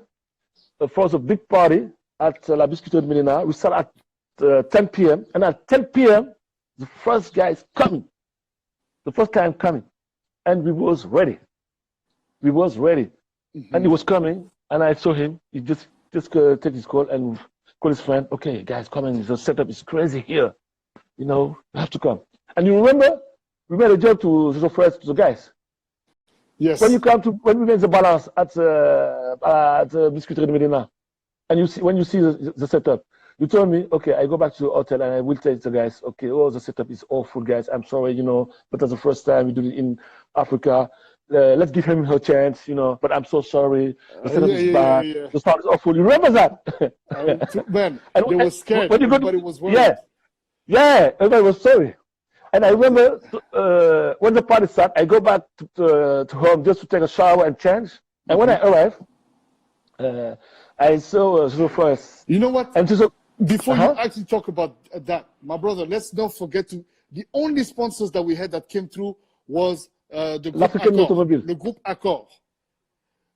Speaker 2: for the big party at La Biscuiterie de Medina. We start at 10 p.m. and at 10 p.m. the first guy is coming. The first guy coming, and we was ready. And he was coming, and I saw him. He just take his call and call his friend. Okay, guys, coming. The setup is crazy here. You have to come. And you remember, we made a job to the guys.
Speaker 1: Yes.
Speaker 2: When we made the balance at Biscuiterie de Medina, and when you see the setup, you told me, okay, I go back to the hotel and I will tell the guys, okay, the setup is awful, guys. I'm sorry, but that's the first time we do it in Africa. Let's give him a chance, but I'm so sorry. The setup is bad.
Speaker 1: Yeah.
Speaker 2: The sound is awful. You remember that?
Speaker 1: Man, they were scared. Everybody was worried.
Speaker 2: Yeah, everybody was sorry. And I remember when the party started, I go back to home just to take a shower and change. And when I arrived, I saw first.
Speaker 1: You know what?
Speaker 2: And
Speaker 1: before you actually talk about that, my brother, let's not forget the only sponsors that we had that came through was the group Accord.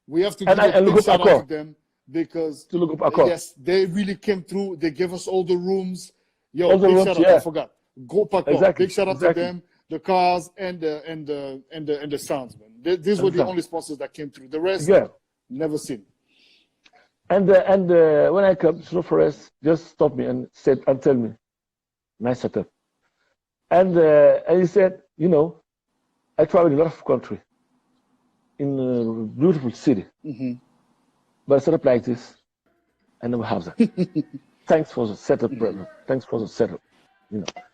Speaker 1: We have to give a big shout out to them because yes, they really came through. They gave us all the rooms. Big shout out, I forgot. Group Accord.
Speaker 2: Exactly.
Speaker 1: Big shout out to them, the cars and the sounds, man. These were the only sponsors that came through. The rest, never seen.
Speaker 2: And when I come, Slow Forest just stopped me and tell me, nice setup. And he said, I travel in a lot of country, in a beautiful city, but a setup like this, I never have that. Thanks for the setup, brother. Thanks for the setup.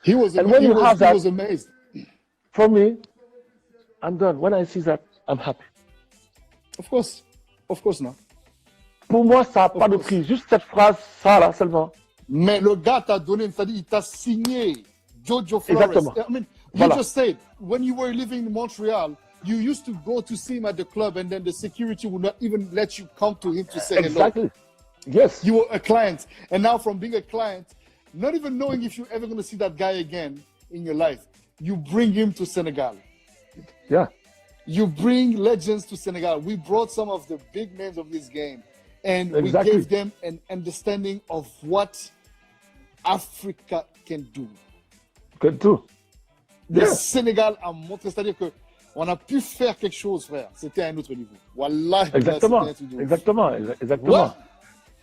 Speaker 1: He was amazed.
Speaker 2: For me, I'm done. When I see that, I'm happy.
Speaker 1: Of course not.
Speaker 2: Pour moi, ça n'a pas de prix. Juste cette phrase, ça là, seulement.
Speaker 1: Mais le gars t'a donné, c'est-à-dire, il t'a signé Jojo Flores.
Speaker 2: Exactement.
Speaker 1: I mean, you just said, when you were living in Montreal, you used to go to see him at the club and then the security would not even let you come to him to say hello.
Speaker 2: Exactly. Yes.
Speaker 1: You were a client. And now from being a client, not even knowing if you're ever going to see that guy again in your life, you bring him to Senegal.
Speaker 2: Yeah.
Speaker 1: You bring legends to Senegal. We brought some of the big names of this game. And we gave them an understanding of what Africa can do. Le Sénégal a montré, c'est-à-dire qu'on a pu faire quelque chose, frère. C'était à un autre niveau. Wallah.
Speaker 2: Exactement.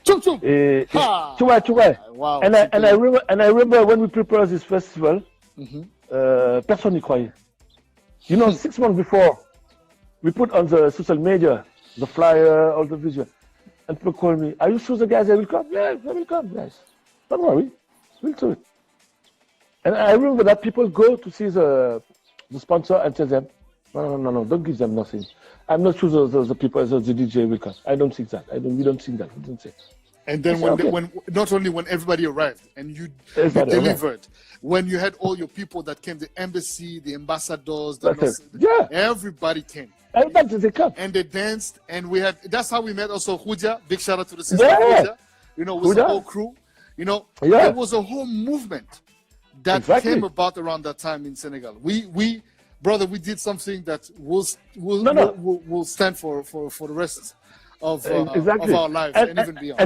Speaker 1: TchoubTchoub.
Speaker 2: Tu vois.
Speaker 1: Wow.
Speaker 2: And I remember when we prepared this festival, personne n'y croyait. 6 months before, we put on the social media, the flyer, all the visual. And people call me, are you sure the guys will come? Yeah, they will come, guys. Don't worry, we'll do it. And I remember that people go to see the sponsor and tell them, no, don't give them nothing. I'm not sure the people, the DJ will come. I don't think that. We don't think that. We don't say.
Speaker 1: And then when not only when everybody arrived and you delivered, when you had all your people that came, the embassy, the ambassadors, everybody came.
Speaker 2: They come.
Speaker 1: And they danced, and that's how we met also Huja. Big shout out to the sister Huja. With the whole crew. There was a whole movement that came about around that time in Senegal. We did something that will stand for the rest of our lives and even beyond.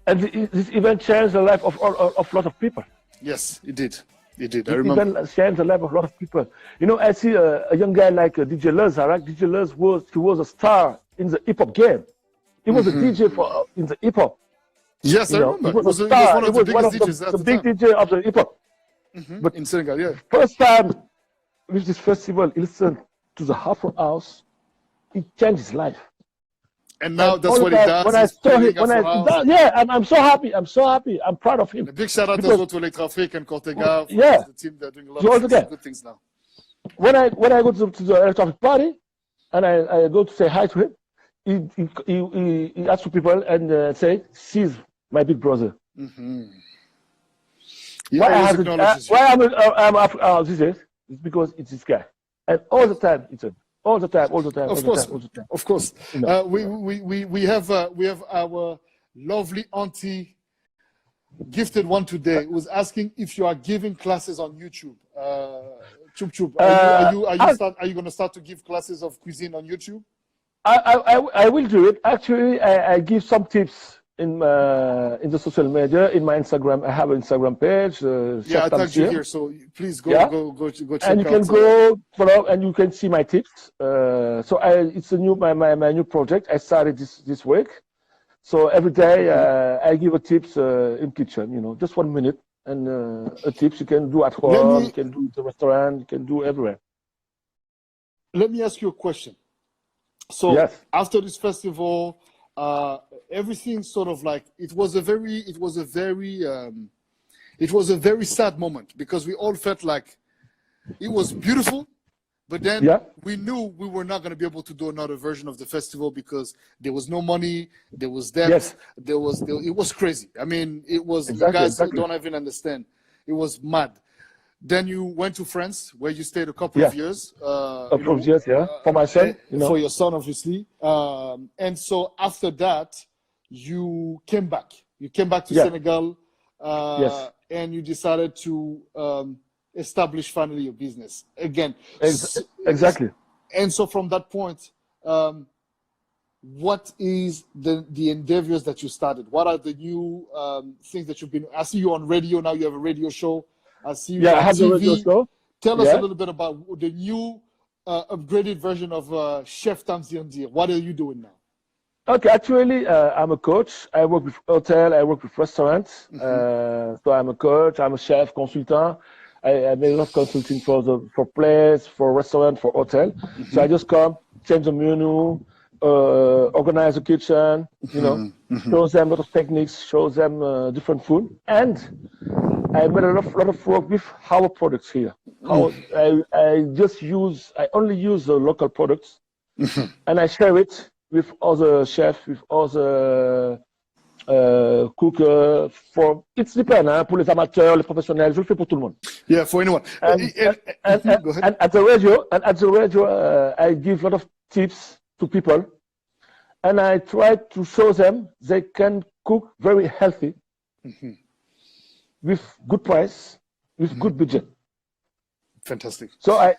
Speaker 2: And this event changed the life of a lot of people.
Speaker 1: Yes, it did.
Speaker 2: I remember. It even changed the life of a lot of people. I see a young guy like DJ Luz. DJ Luz was a star in the hip hop game. He was a DJ in the hip hop.
Speaker 1: Yes, I remember. He was one of the biggest DJs at
Speaker 2: the
Speaker 1: the
Speaker 2: big
Speaker 1: time.
Speaker 2: DJ of the hip hop. But
Speaker 1: In Senegal, yeah.
Speaker 2: first time with this festival, he listened to the Afro House. It changed his life.
Speaker 1: And now that's what he does.
Speaker 2: When I saw him, I'm so happy. I'm so happy. I'm proud of him.
Speaker 1: A big shout out as well to Electrafric and Cortega.
Speaker 2: Yeah,
Speaker 1: the team. They're doing a lot of good things now.
Speaker 2: When I go to the Electrafric party, and I go to say hi to him, he asks for people and say, "She's my big brother." Why I'm this is because it's this guy, and all the time it's all the time.
Speaker 1: Of course. We have our lovely auntie, gifted one today, who's asking if you are giving classes on YouTube. TchoubTchoub, are you going to start to give classes of cuisine on YouTube?
Speaker 2: I will do it. Actually, I give some tips in the social media. In my Instagram, I have an Instagram page.
Speaker 1: I tagged you here, so please go check out.
Speaker 2: And you can go follow, and you can see my tips. It's my new project. I started this week. So every day I give a tips in kitchen. Just 1 minute, and a tips you can do at home, you can do at the restaurant, you can do everywhere.
Speaker 1: Let me ask you a question. So after this festival, everything sort of like it was a very sad moment, because we all felt like it was beautiful, but then we knew we were not going to be able to do another version of the festival because there was no money, there was debt, it was crazy. I mean, it was you guys don't even understand. It was mad. Then you went to France, where you stayed a couple of years. For my son.
Speaker 2: For
Speaker 1: your son, obviously. And so after that, you came back. You came back to Senegal, and you decided to establish finally your business again.
Speaker 2: Exactly.
Speaker 1: And so from that point, what is the endeavors that you started? What are the new things that you've been? I see you on radio now. You have a radio show. I see you on
Speaker 2: I have
Speaker 1: TV.
Speaker 2: the radio show.
Speaker 1: Tell us a little bit about the new upgraded version of Chef Tamsir Ndir. What are you doing now?
Speaker 2: Okay, actually, I'm a coach. I work with hotel. I work with restaurants. So I'm a coach. I'm a chef, consultant. I make a lot of consulting for place, for restaurant, for hotel. So I just come, change the menu, organize the kitchen. Show them a lot of techniques, show them different food, and I made a lot of work with our products here. I only use the local products, and I share it with other chefs, with other cookers. It depends, pour les amateurs, les professionnels. Je le fais pour tout le monde.
Speaker 1: Yeah, for anyone.
Speaker 2: And at the radio, I give a lot of tips to people, and I try to show them they can cook very healthy. With good price, with good budget.
Speaker 1: Fantastic.
Speaker 2: So I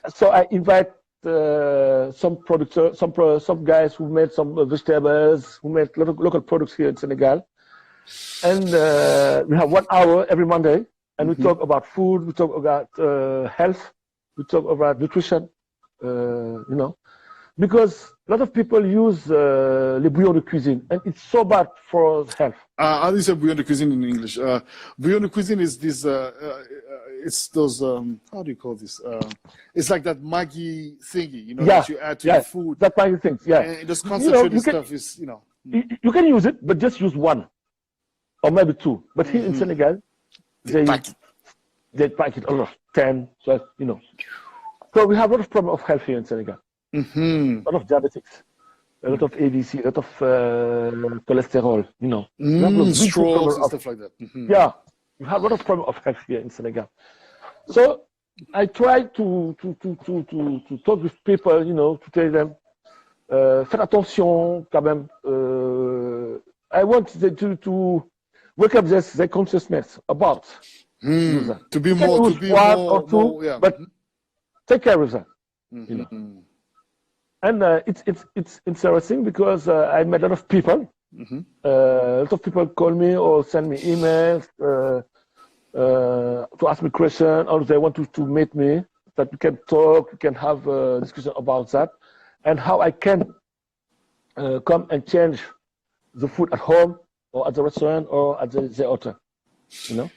Speaker 2: invite some producers, some guys who made some vegetables, who made local products here in Senegal, and we have 1 hour every Monday, and we talk about food, we talk about health, we talk about nutrition, because a lot of people use les bouillons de cuisine, and it's so bad for health.
Speaker 1: How do you say bouillon de cuisine in English? Bouillon de cuisine is this, it's those, how do you call this? It's like that Maggi thingy, that you add to your food.
Speaker 2: That Maggi thing,
Speaker 1: And this concentrated stuff is,
Speaker 2: You can use it, but just use 1 or maybe 2. But here in Senegal, they pack it a lot, 10, 12, So we have a lot of problem of health here in Senegal. A lot of diabetics, a lot of ABC, a lot of cholesterol,
Speaker 1: strokes and stuff like that.
Speaker 2: Yeah, we have a lot of problem of health here in Senegal. So I try to talk with people, to tell them, faites attention quand même. I want to wake up their consciousness about
Speaker 1: to be more,
Speaker 2: but take care of that. And it's interesting because I met a lot of people. A lot of people call me or send me emails to ask me questions, or they want to meet me, that we can talk, we can have a discussion about that, and how I can come and change the food at home or at the restaurant or at the hotel. You know.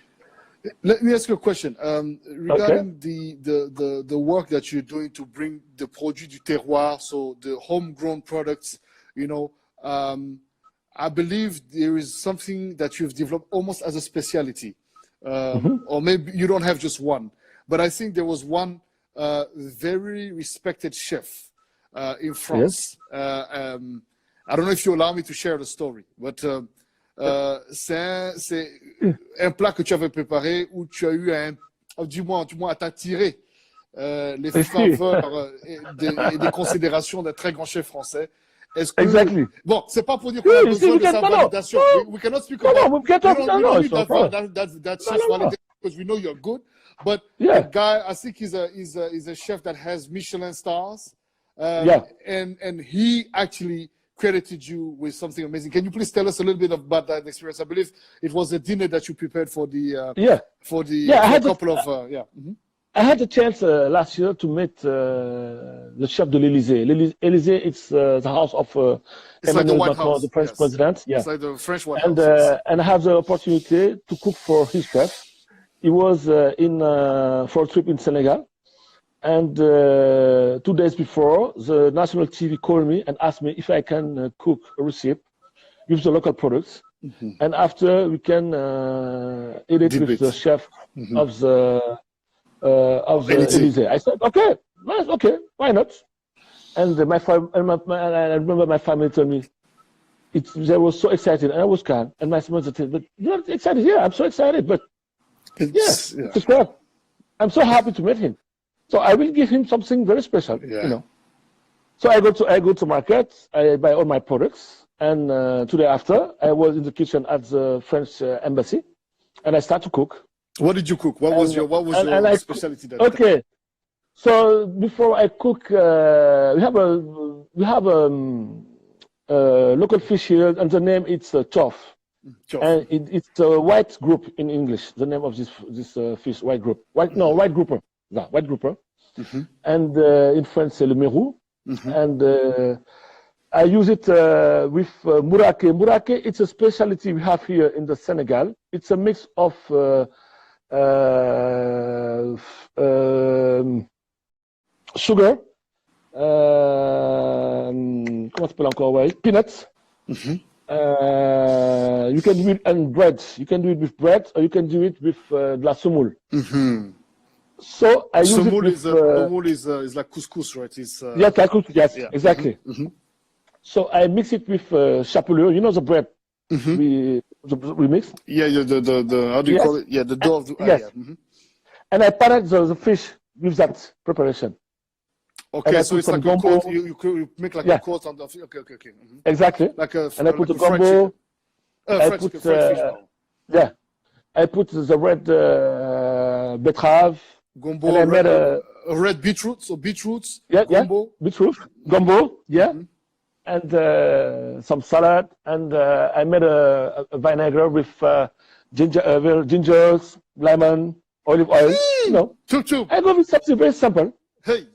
Speaker 1: Let me ask you a question regarding the work that you're doing to bring the produits du terroir, so the homegrown products. You know, I believe there is something that you've developed almost as a specialty, or maybe you don't have just one. But I think there was one very respected chef in France. Yes. I don't know if you allow me to share the story, but. C'est un plat que tu avais préparé où tu as eu du moins à t'attirer les faveurs et des considérations d'un très grand chef français. Est-ce que...
Speaker 2: Exactly.
Speaker 1: Bon, c'est pas pour dire qu'on a besoin de sa validation. We cannot speak about that chef validation because we know you're good. But the guy, I think he's a chef that has Michelin stars. And he actually credited you with something amazing. Can you please tell us a little bit about that experience? I believe it was a dinner that you prepared for the
Speaker 2: I had a chance last year to meet the chef de l'Élysée. L'Élysée, it's the house of Emmanuel Macron, the French president. Yeah,
Speaker 1: it's like the French White House.
Speaker 2: And I have the opportunity to cook for his chef. He was for a trip in Senegal. And 2 days before, the national TV called me and asked me if I can cook a recipe with the local products. And after we can eat it with the chef of the Élysée. I said, okay, why not? And I remember my family told me, they were so excited, and I was calm. And my mother said, but you're not excited? Yeah, I'm so excited, but it's I'm so happy to meet him. So I will give him something very special, you know. So I go to market, I buy all my products, and today after I was in the kitchen at the French embassy, and I start to cook.
Speaker 1: What did you cook? What was your specialty?
Speaker 2: Okay, so before I cook, we have a local fish here, and the name it's TchoubTchoub. And it's a white group in English. The name of this fish, white group, white grouper. No, white grouper, and in French, c'est le mérou, and I use it with mourake. Mourake, it's a specialty we have here in the Senegal. It's a mix of sugar, comment s'appelle encore, peanuts. You can do it and bread. You can do it with bread, or you can do it with de la semoule. So I use
Speaker 1: semoule
Speaker 2: it with...
Speaker 1: semoule is like couscous, right?
Speaker 2: Yes, like couscous, yes, exactly. So I mix it with chapelure, you know the bread we mix?
Speaker 1: Yeah, the how do you call it? Yeah, the dough of the...
Speaker 2: Yes. And I parage the fish with that preparation.
Speaker 1: Okay, so it's like a coat, you make like a coat on the... Okay.
Speaker 2: Exactly. And I put the gombo.
Speaker 1: French fish.
Speaker 2: I put the red betterave.
Speaker 1: Gombo,
Speaker 2: and I made
Speaker 1: red beetroot, so beetroots,
Speaker 2: gombo. Beetroot, gombo, and some salad, and I made a vinegar with gingers, lemon, olive oil, you know. I go with something very simple.
Speaker 1: Hey.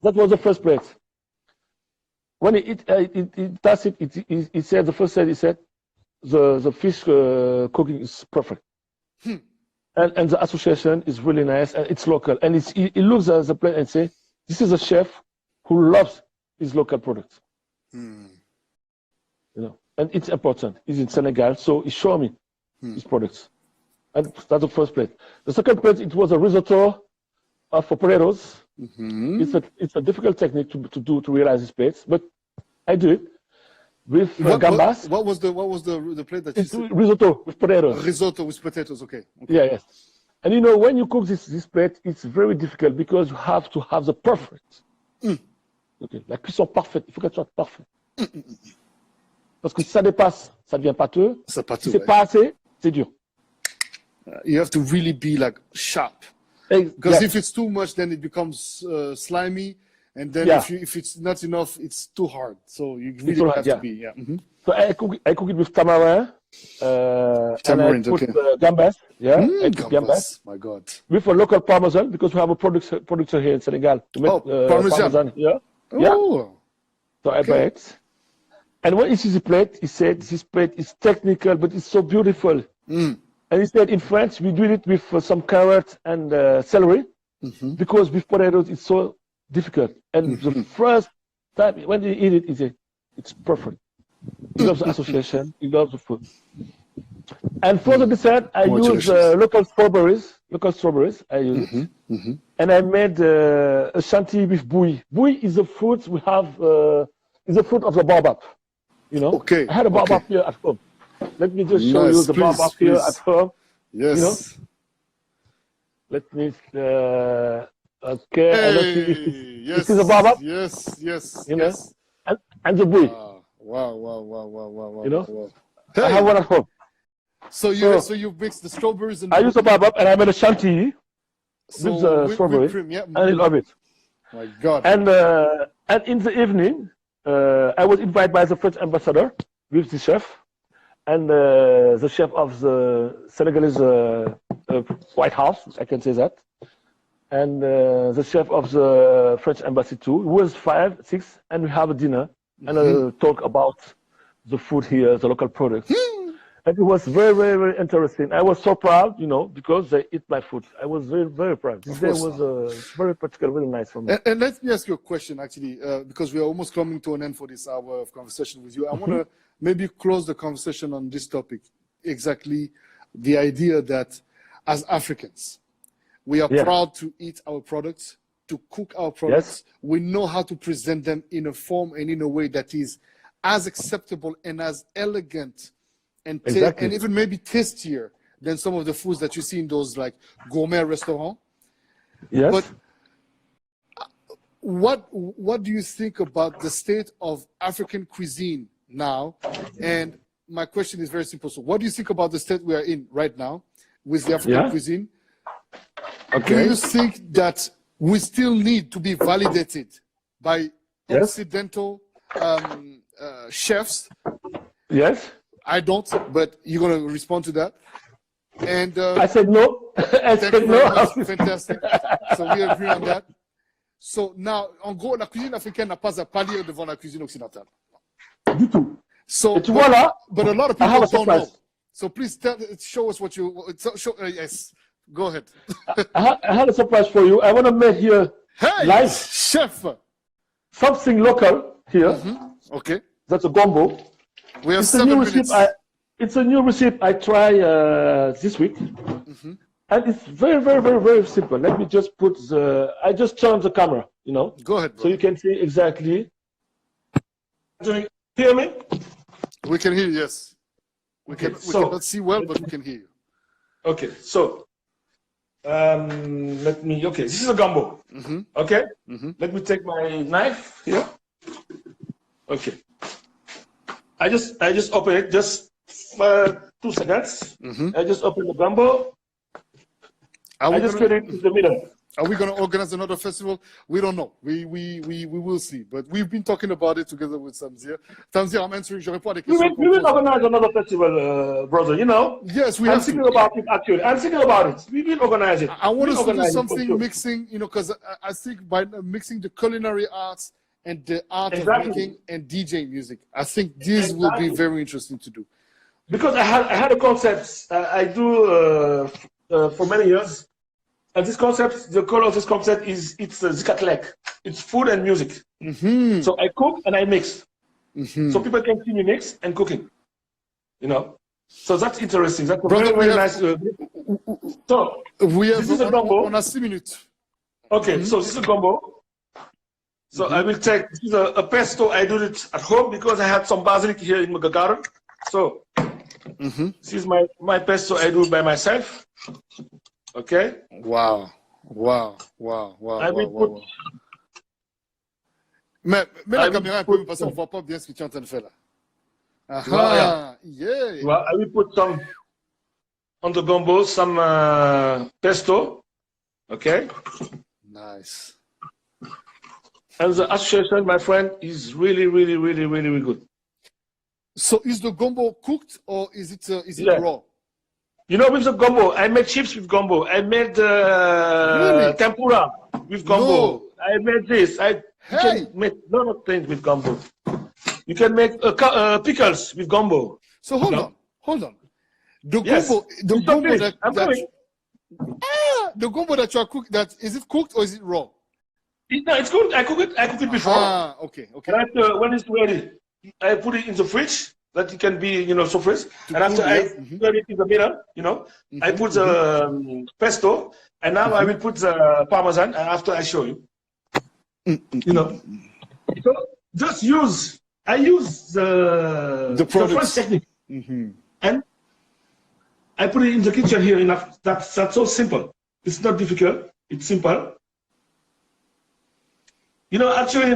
Speaker 2: That was the first plate. When he does it, he said, the first thing he said, the fish cooking is perfect. And the association is really nice, and it's local. And he looks at the plate and say, this is a chef who loves his local products. You know, and it's important. He's in Senegal, so he showed me his products. And that's the first plate. The second plate, it was a risotto for potatoes. It's a difficult technique to realize this plate, but I do it with gambas.
Speaker 1: What was the plate that
Speaker 2: it's risotto with potatoes.
Speaker 1: Risotto with potatoes, okay.
Speaker 2: Yeah, yes. And you know, when you cook this plate, it's very difficult because you have to have the perfect. Okay, la cuisson parfaite. Il faut qu'elle soit parfaite. Parce que si ça dépasse, ça devient pâteux. Si c'est pas assez, c'est dur.
Speaker 1: You have to really be like sharp. Because if it's too much, then it becomes slimy, and then if it's not enough, it's too hard. So you really have to be,
Speaker 2: So I cook it with tamarind.
Speaker 1: Tamarind,
Speaker 2: and I put gambas. Gambas.
Speaker 1: My God.
Speaker 2: With a local parmesan, because we have a producer here in Senegal. To make,
Speaker 1: parmesan.
Speaker 2: Yeah. So I buy it. And when he sees the plate, he said, "This plate is technical, but it's so beautiful."
Speaker 3: Mm.
Speaker 2: And he said, "In France, we do it with some carrot and celery, because with potatoes it's so difficult." And the first time when he eat it, he said, "It's perfect." He loves the association. He loves the food. And for the dessert, I use local strawberries. I use it. And I made a chantilly with bouillie. Bouillie is a fruit we have. Is a fruit of the baobab. You know.
Speaker 3: Okay.
Speaker 2: I had a baobab here at home. Let me just show you the baobab here at home.
Speaker 3: Yes.
Speaker 2: You know. Let me. Okay.
Speaker 3: Hey, yes.
Speaker 2: This is a baobab.
Speaker 3: Yes. Yes.
Speaker 2: You know.
Speaker 3: Yes.
Speaker 2: And the bouillie.
Speaker 3: Wow.
Speaker 2: You know.
Speaker 3: Wow.
Speaker 2: Hey. I have one at home.
Speaker 3: So you mix the strawberries and
Speaker 2: I use a baobab and I made a chantilly with strawberry,
Speaker 3: cream, yeah.
Speaker 2: and I love it.
Speaker 3: My God.
Speaker 2: And in the evening, I was invited by the French ambassador with the chef and the chef of the Senegalese White House, I can say that, and the chef of the French embassy too. It was 5, 6, and we have a dinner and talk about the food here, the local products. And it was very, very, very interesting. I was so proud, you know, because they eat my food. I was very, very proud. This day was very particular, very nice for me.
Speaker 3: And let me ask you a question, actually, because we are almost coming to an end for this hour of conversation with you. I want to maybe close the conversation on this topic. Exactly the idea that as Africans, we are proud to eat our products, to cook our products. We know how to present them in a form and in a way that is as acceptable and as elegant and even maybe tastier than some of the foods that you see in those like gourmet restaurants.
Speaker 2: Yes.
Speaker 3: But what do you think about the state of African cuisine now? And my question is very simple. So what do you think about the state we are in right now with the African cuisine? Do you think that we still need to be validated by Occidental chefs?
Speaker 2: Yes.
Speaker 3: I don't, but you're going to respond to that. And
Speaker 2: I said no. I said no.
Speaker 3: Fantastic. So we agree on that. So now, en gros, la cuisine africaine n'a pas à palier devant la cuisine occidentale.
Speaker 2: Du tout.
Speaker 3: So, but a lot of people don't know. So please show us what you yes. Go ahead.
Speaker 2: I had a surprise for you. I want to make here live
Speaker 3: chef
Speaker 2: something local here.
Speaker 3: Okay.
Speaker 2: That's a gombo.
Speaker 3: We have 7 minutes.
Speaker 2: It's a new recipe I try this week, and it's very, very, very, very simple. Let me just put I just turn the camera, you know.
Speaker 3: Go ahead, bro.
Speaker 2: So you can see exactly. Do you hear me?
Speaker 3: We can hear you. Yes. We cannot see well, but we can hear you.
Speaker 2: Okay. So let me. Okay, this is a gumbo. Okay. Let me take my knife here. Okay. I just open it just 2 seconds. I just open the gumbo. I just put it in the middle.
Speaker 3: Are we going to organize another festival? We don't know. We will see. But we've been talking about it together with Tamsir. Tamsir, I'm answering. Je réponds à des questions.
Speaker 2: We will organize another festival, brother. You know.
Speaker 3: Yes,
Speaker 2: I'm thinking about it. Actually, I'm thinking about it. We will organize it.
Speaker 3: I want us to do something mixing. You know, because I think by mixing the culinary arts and the art of making and DJ music, I think this will be very interesting to do.
Speaker 2: Because I had a concept I do for many years. And this concept, the core of this concept is it's zikatlek. It's food and music. So I cook and I mix. So people can see me mix and cooking. You know. So that's interesting. That's a very, very nice. So this is a gombo.
Speaker 3: On a 6 minutes.
Speaker 2: Okay, so this is a gombo. So I will take this is a pesto. I do it at home because I had some basilic here in my garden. So this is my pesto. I do it by myself. Okay.
Speaker 3: Wow. Mais la caméra un peu parce qu'on voit pas bien ce que tu es en train de faire là. Yeah.
Speaker 2: Well, I will put some on the gumbo, some pesto. Okay.
Speaker 3: Nice.
Speaker 2: And the association, my friend, is really, really, really, really, really good.
Speaker 3: So is the gumbo cooked or is it raw?
Speaker 2: You know, with the gumbo, I made chips with gumbo. I made tempura with gumbo. I made this. I made a lot of things with gumbo. You can make pickles with gumbo.
Speaker 3: So hold on. The
Speaker 2: Yes.
Speaker 3: gumbo, the
Speaker 2: Stop
Speaker 3: gumbo
Speaker 2: it. I'm coming.
Speaker 3: the gumbo that you are cooking, that is it cooked or is it raw?
Speaker 2: No, it's good. I cook it before.
Speaker 3: Ah, okay.
Speaker 2: And after, when it's ready, I put it in the fridge that it can be, so fresh. And after
Speaker 3: cool,
Speaker 2: I
Speaker 3: yeah.
Speaker 2: put it in the middle, I put the pesto, and now I will put the parmesan. And after I show you, So just use. I use the French technique, and I put it in the kitchen here. Enough. That's so simple. It's not difficult. It's simple. Actually,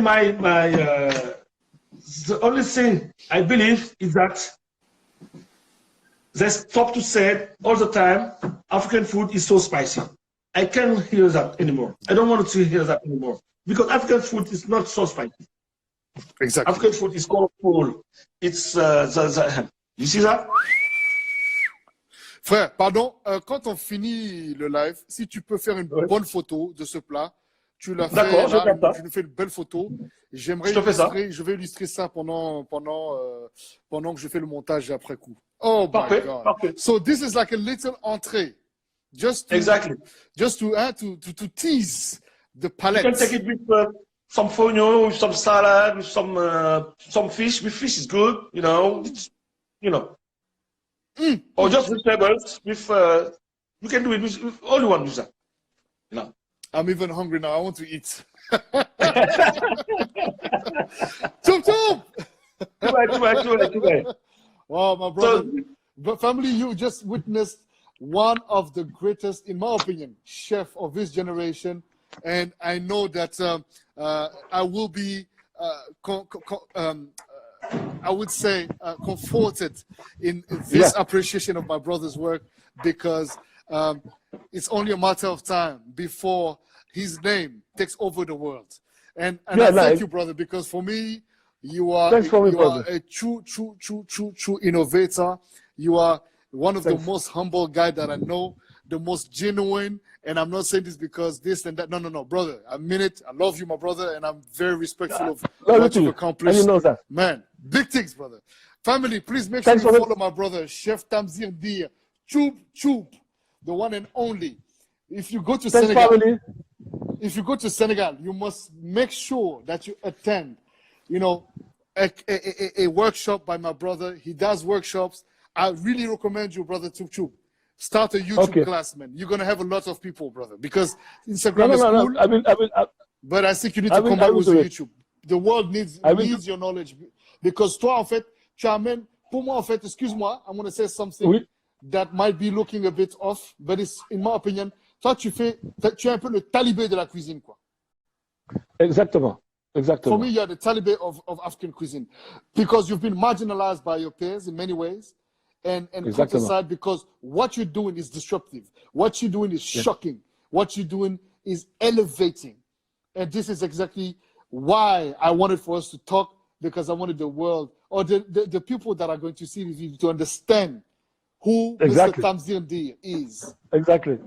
Speaker 2: the only thing I believe is that they stop to say all the time, African food is so spicy. I can't hear that anymore. I don't want to hear that anymore because African food is not so spicy.
Speaker 3: Exactly.
Speaker 2: African food is colorful. It's you see that?
Speaker 3: Frère, pardon, quand on finit le live, si tu peux faire une bonne photo de ce plat, tu l'as fait là, tu nous fais une belle photo. J'aimerais illustrer, je vais illustrer ça pendant que je fais le montage après coup. Oh my God.
Speaker 2: Parfait.
Speaker 3: So this is like a little entrée. Just to tease the palate.
Speaker 2: You can take it with some fonio, with some salad, with some fish. With fish is good, Or just vegetables. With you can do it with all you want with that.
Speaker 3: I'm even hungry now. I want to eat. TchoubTchoub!
Speaker 2: Too bad.
Speaker 3: Wow, my brother. But family, you just witnessed one of the greatest, in my opinion, chef of this generation. And I know that I will be, I would say, comforted in this appreciation of my brother's work because it's only a matter of time before his name takes over the world. And I thank you, brother, because for me, you are a true innovator. You are one of the most humble guys that I know, the most genuine. And I'm not saying this because this and that. No, brother. I mean it. I love you, my brother, and I'm very respectful of what you've accomplished.
Speaker 2: And you know that.
Speaker 3: Man, big things, brother. Family, please make sure you follow my brother, Chef Tamsir Ndir, TchoubTchoub, the one and only. If you go to Senegal, you must make sure that you attend, a workshop by my brother. He does workshops. I really recommend you, brother TchoubTchoub. Start a YouTube class, man. You're gonna have a lot of people, brother, because Instagram is cool. But I think you need to come back with YouTube. The world needs your knowledge because toi, en fait, tu amènes. Pour moi, en fait, excuse-moi, I'm gonna say something that might be looking a bit off, but it's, in my opinion, toi, tu es un peu le talibé de la cuisine, quoi.
Speaker 2: Exactement.
Speaker 3: For me, you're the talibé of African cuisine because you've been marginalized by your peers in many ways. And put aside because what you're doing is disruptive. What you're doing is shocking. What you're doing is elevating. And this is exactly why I wanted for us to talk, because I wanted the world or the people that are going to see this video to understand who Mr. Tamsir Ndir is.
Speaker 2: Exactly.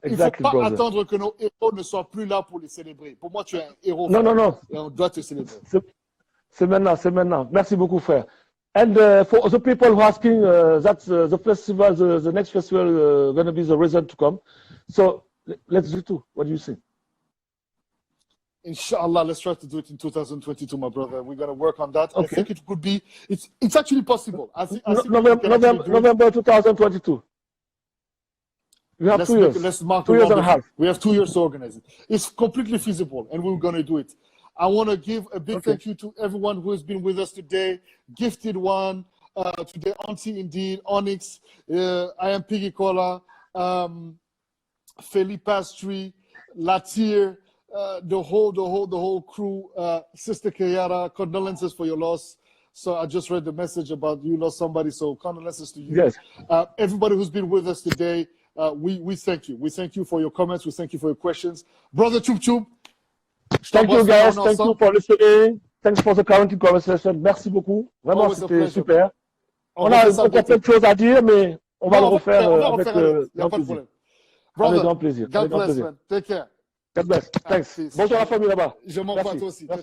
Speaker 3: Il ne faut pas attendre que nos héros ne soient plus là pour les célébrer. Pour moi, tu es un héros.
Speaker 2: Non.
Speaker 3: Et on doit te célébrer.
Speaker 2: C'est maintenant. Merci beaucoup, frère. And for the people who are asking that the festival, the next festival, going to be the reason to come. So let's do it too. What do you think?
Speaker 3: Inshallah, let's try to do it in 2022, my brother. We're going to work on that. I think it could be. It's actually possible. I think
Speaker 2: November 2022. We have 2 years.
Speaker 3: Let's mark
Speaker 2: 2 years and a half.
Speaker 3: We have 2 years to organize it. It's completely feasible, and we're going to do it. I want to give a big thank you to everyone who has been with us today. Gifted One, today Auntie Indeed, Onyx, I am Piggy Cola, Felipe Pastry, Latir, the whole crew, Sister Kayara, condolences for your loss. So I just read the message about you lost somebody, so condolences to you.
Speaker 2: Yes.
Speaker 3: Everybody who's been with us today, we thank you. We thank you for your comments. We thank you for your questions. Brother TchoubTchoub.
Speaker 2: Thank you guys. Thank you for listening. Thanks for the current conversation. Merci beaucoup. Vraiment, c'était super. On a encore plein de choses à dire, mais on va le refaire avec grand plaisir. Avec grand plaisir.
Speaker 3: God bless, man. Take care.
Speaker 2: God bless. Thanks. Bonjour à la famille là-bas.
Speaker 3: Je m'en vais à toi aussi. Ciao.